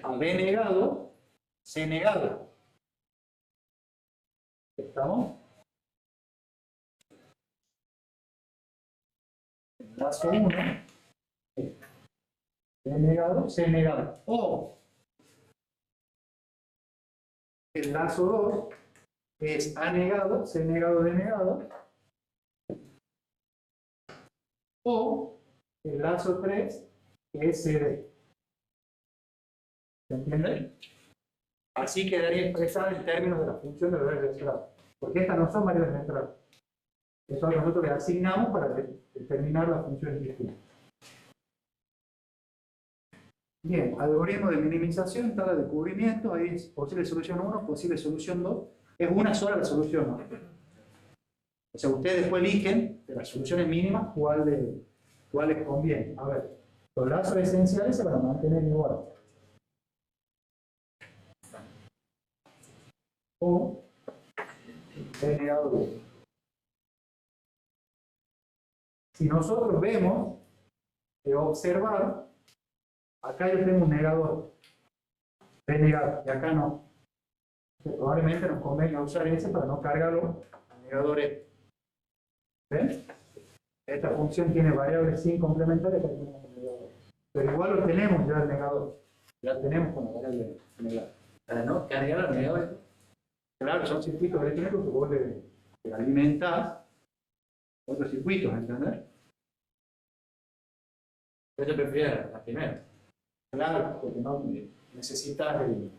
a B negado, C negado. ¿Estamos? el lazo 1 es B negado, C negado. O el lazo 2 es A negado, C negado, D negado. O el lazo 3 es CD. ¿Se entiende? Así quedaría expresada en términos de la función de variables de entrada. Porque estas no son variables de entrada. Eso nosotros le asignamos para determinar la función distinta. Bien, algoritmo de minimización, tabla de cubrimiento, ahí es posible solución 1, posible solución 2. Es una sola la solución, ¿no? O sea, ustedes después eligen de las soluciones mínimas cuál les conviene. A ver, los lazos esenciales se van a mantener igual. O B negado B. Si nosotros vemos de observar, acá yo tengo un negador B negado y acá no. Probablemente nos convenga usar ese para no cargarlo al negador E. ¿Ven? Esta función tiene variables sin complementarias, pero igual lo tenemos ya el negador. Ya tenemos con la variable negada. Para no cargar al negador. Claro, son circuitos eléctricos que vos le alimentás otros circuitos, ¿entendés? Yo prefiero la primera. Claro, porque no necesitas el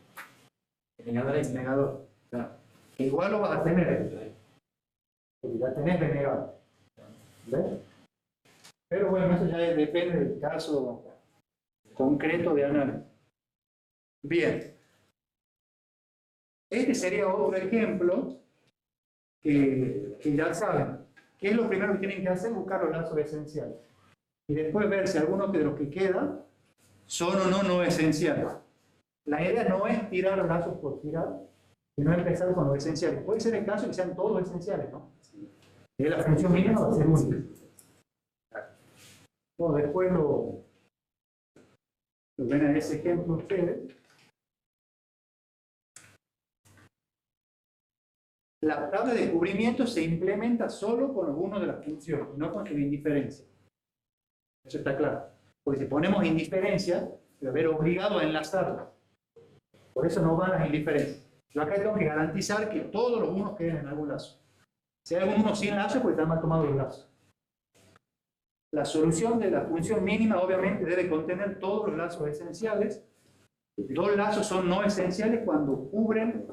negador. Claro. Que igual lo vas a tener, porque ya tenés el negador. ¿Ves? Pero bueno, eso ya depende del caso concreto de análisis. Bien. Este sería otro ejemplo que ya saben. ¿Qué es lo primero que tienen que hacer? Buscar los lazos esenciales. Y después ver si algunos de los que quedan son o no esenciales. La idea no es tirar los lazos por tirar, sino empezar con los esenciales. Puede ser el caso de que sean todos esenciales, ¿no? Y la función mínima va a ser única. Bueno, después lo ven a ese ejemplo ustedes. La tabla de cubrimiento se implementa solo con alguno de las funciones, no con su indiferencia. Eso está claro. Porque si ponemos indiferencia, se va a ver obligado a enlazarlas. Por eso no van las indiferencias. Yo acá tengo que garantizar que todos los unos queden en algún lazo. Si hay algún uno sin lazo, pues están mal tomados los lazos. La solución de la función mínima obviamente debe contener todos los lazos esenciales. Dos lazos son no esenciales cuando cubren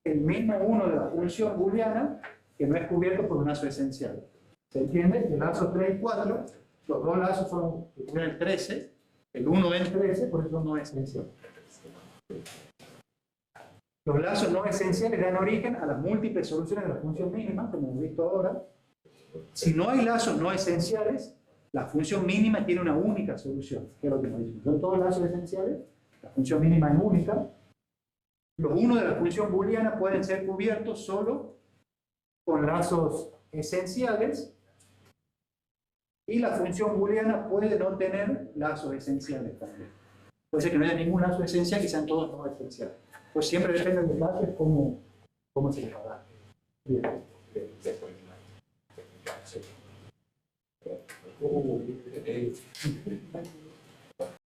el mismo uno de la función booleana que no es cubierto por un lazo esencial. ¿Se entiende? El lazo 3 y 4, los dos lazos son que cubren el 13, el 1 es 13, por eso no es esencial. Los lazos no esenciales dan origen a las múltiples soluciones de la función mínima, como hemos visto ahora. Si no hay lazos no esenciales, la función mínima tiene una única solución. ¿Qué es lo que nos dicen? Son todos lazos esenciales, la función mínima es única. Los unos de la función booleana pueden ser cubiertos solo con lazos esenciales y la función booleana puede no tener lazos esenciales también. Puede ser que no haya ningún lazo esencial y sean todos no esenciales. Pues siempre depende del lazo, es cómo se les va a dar. Bien.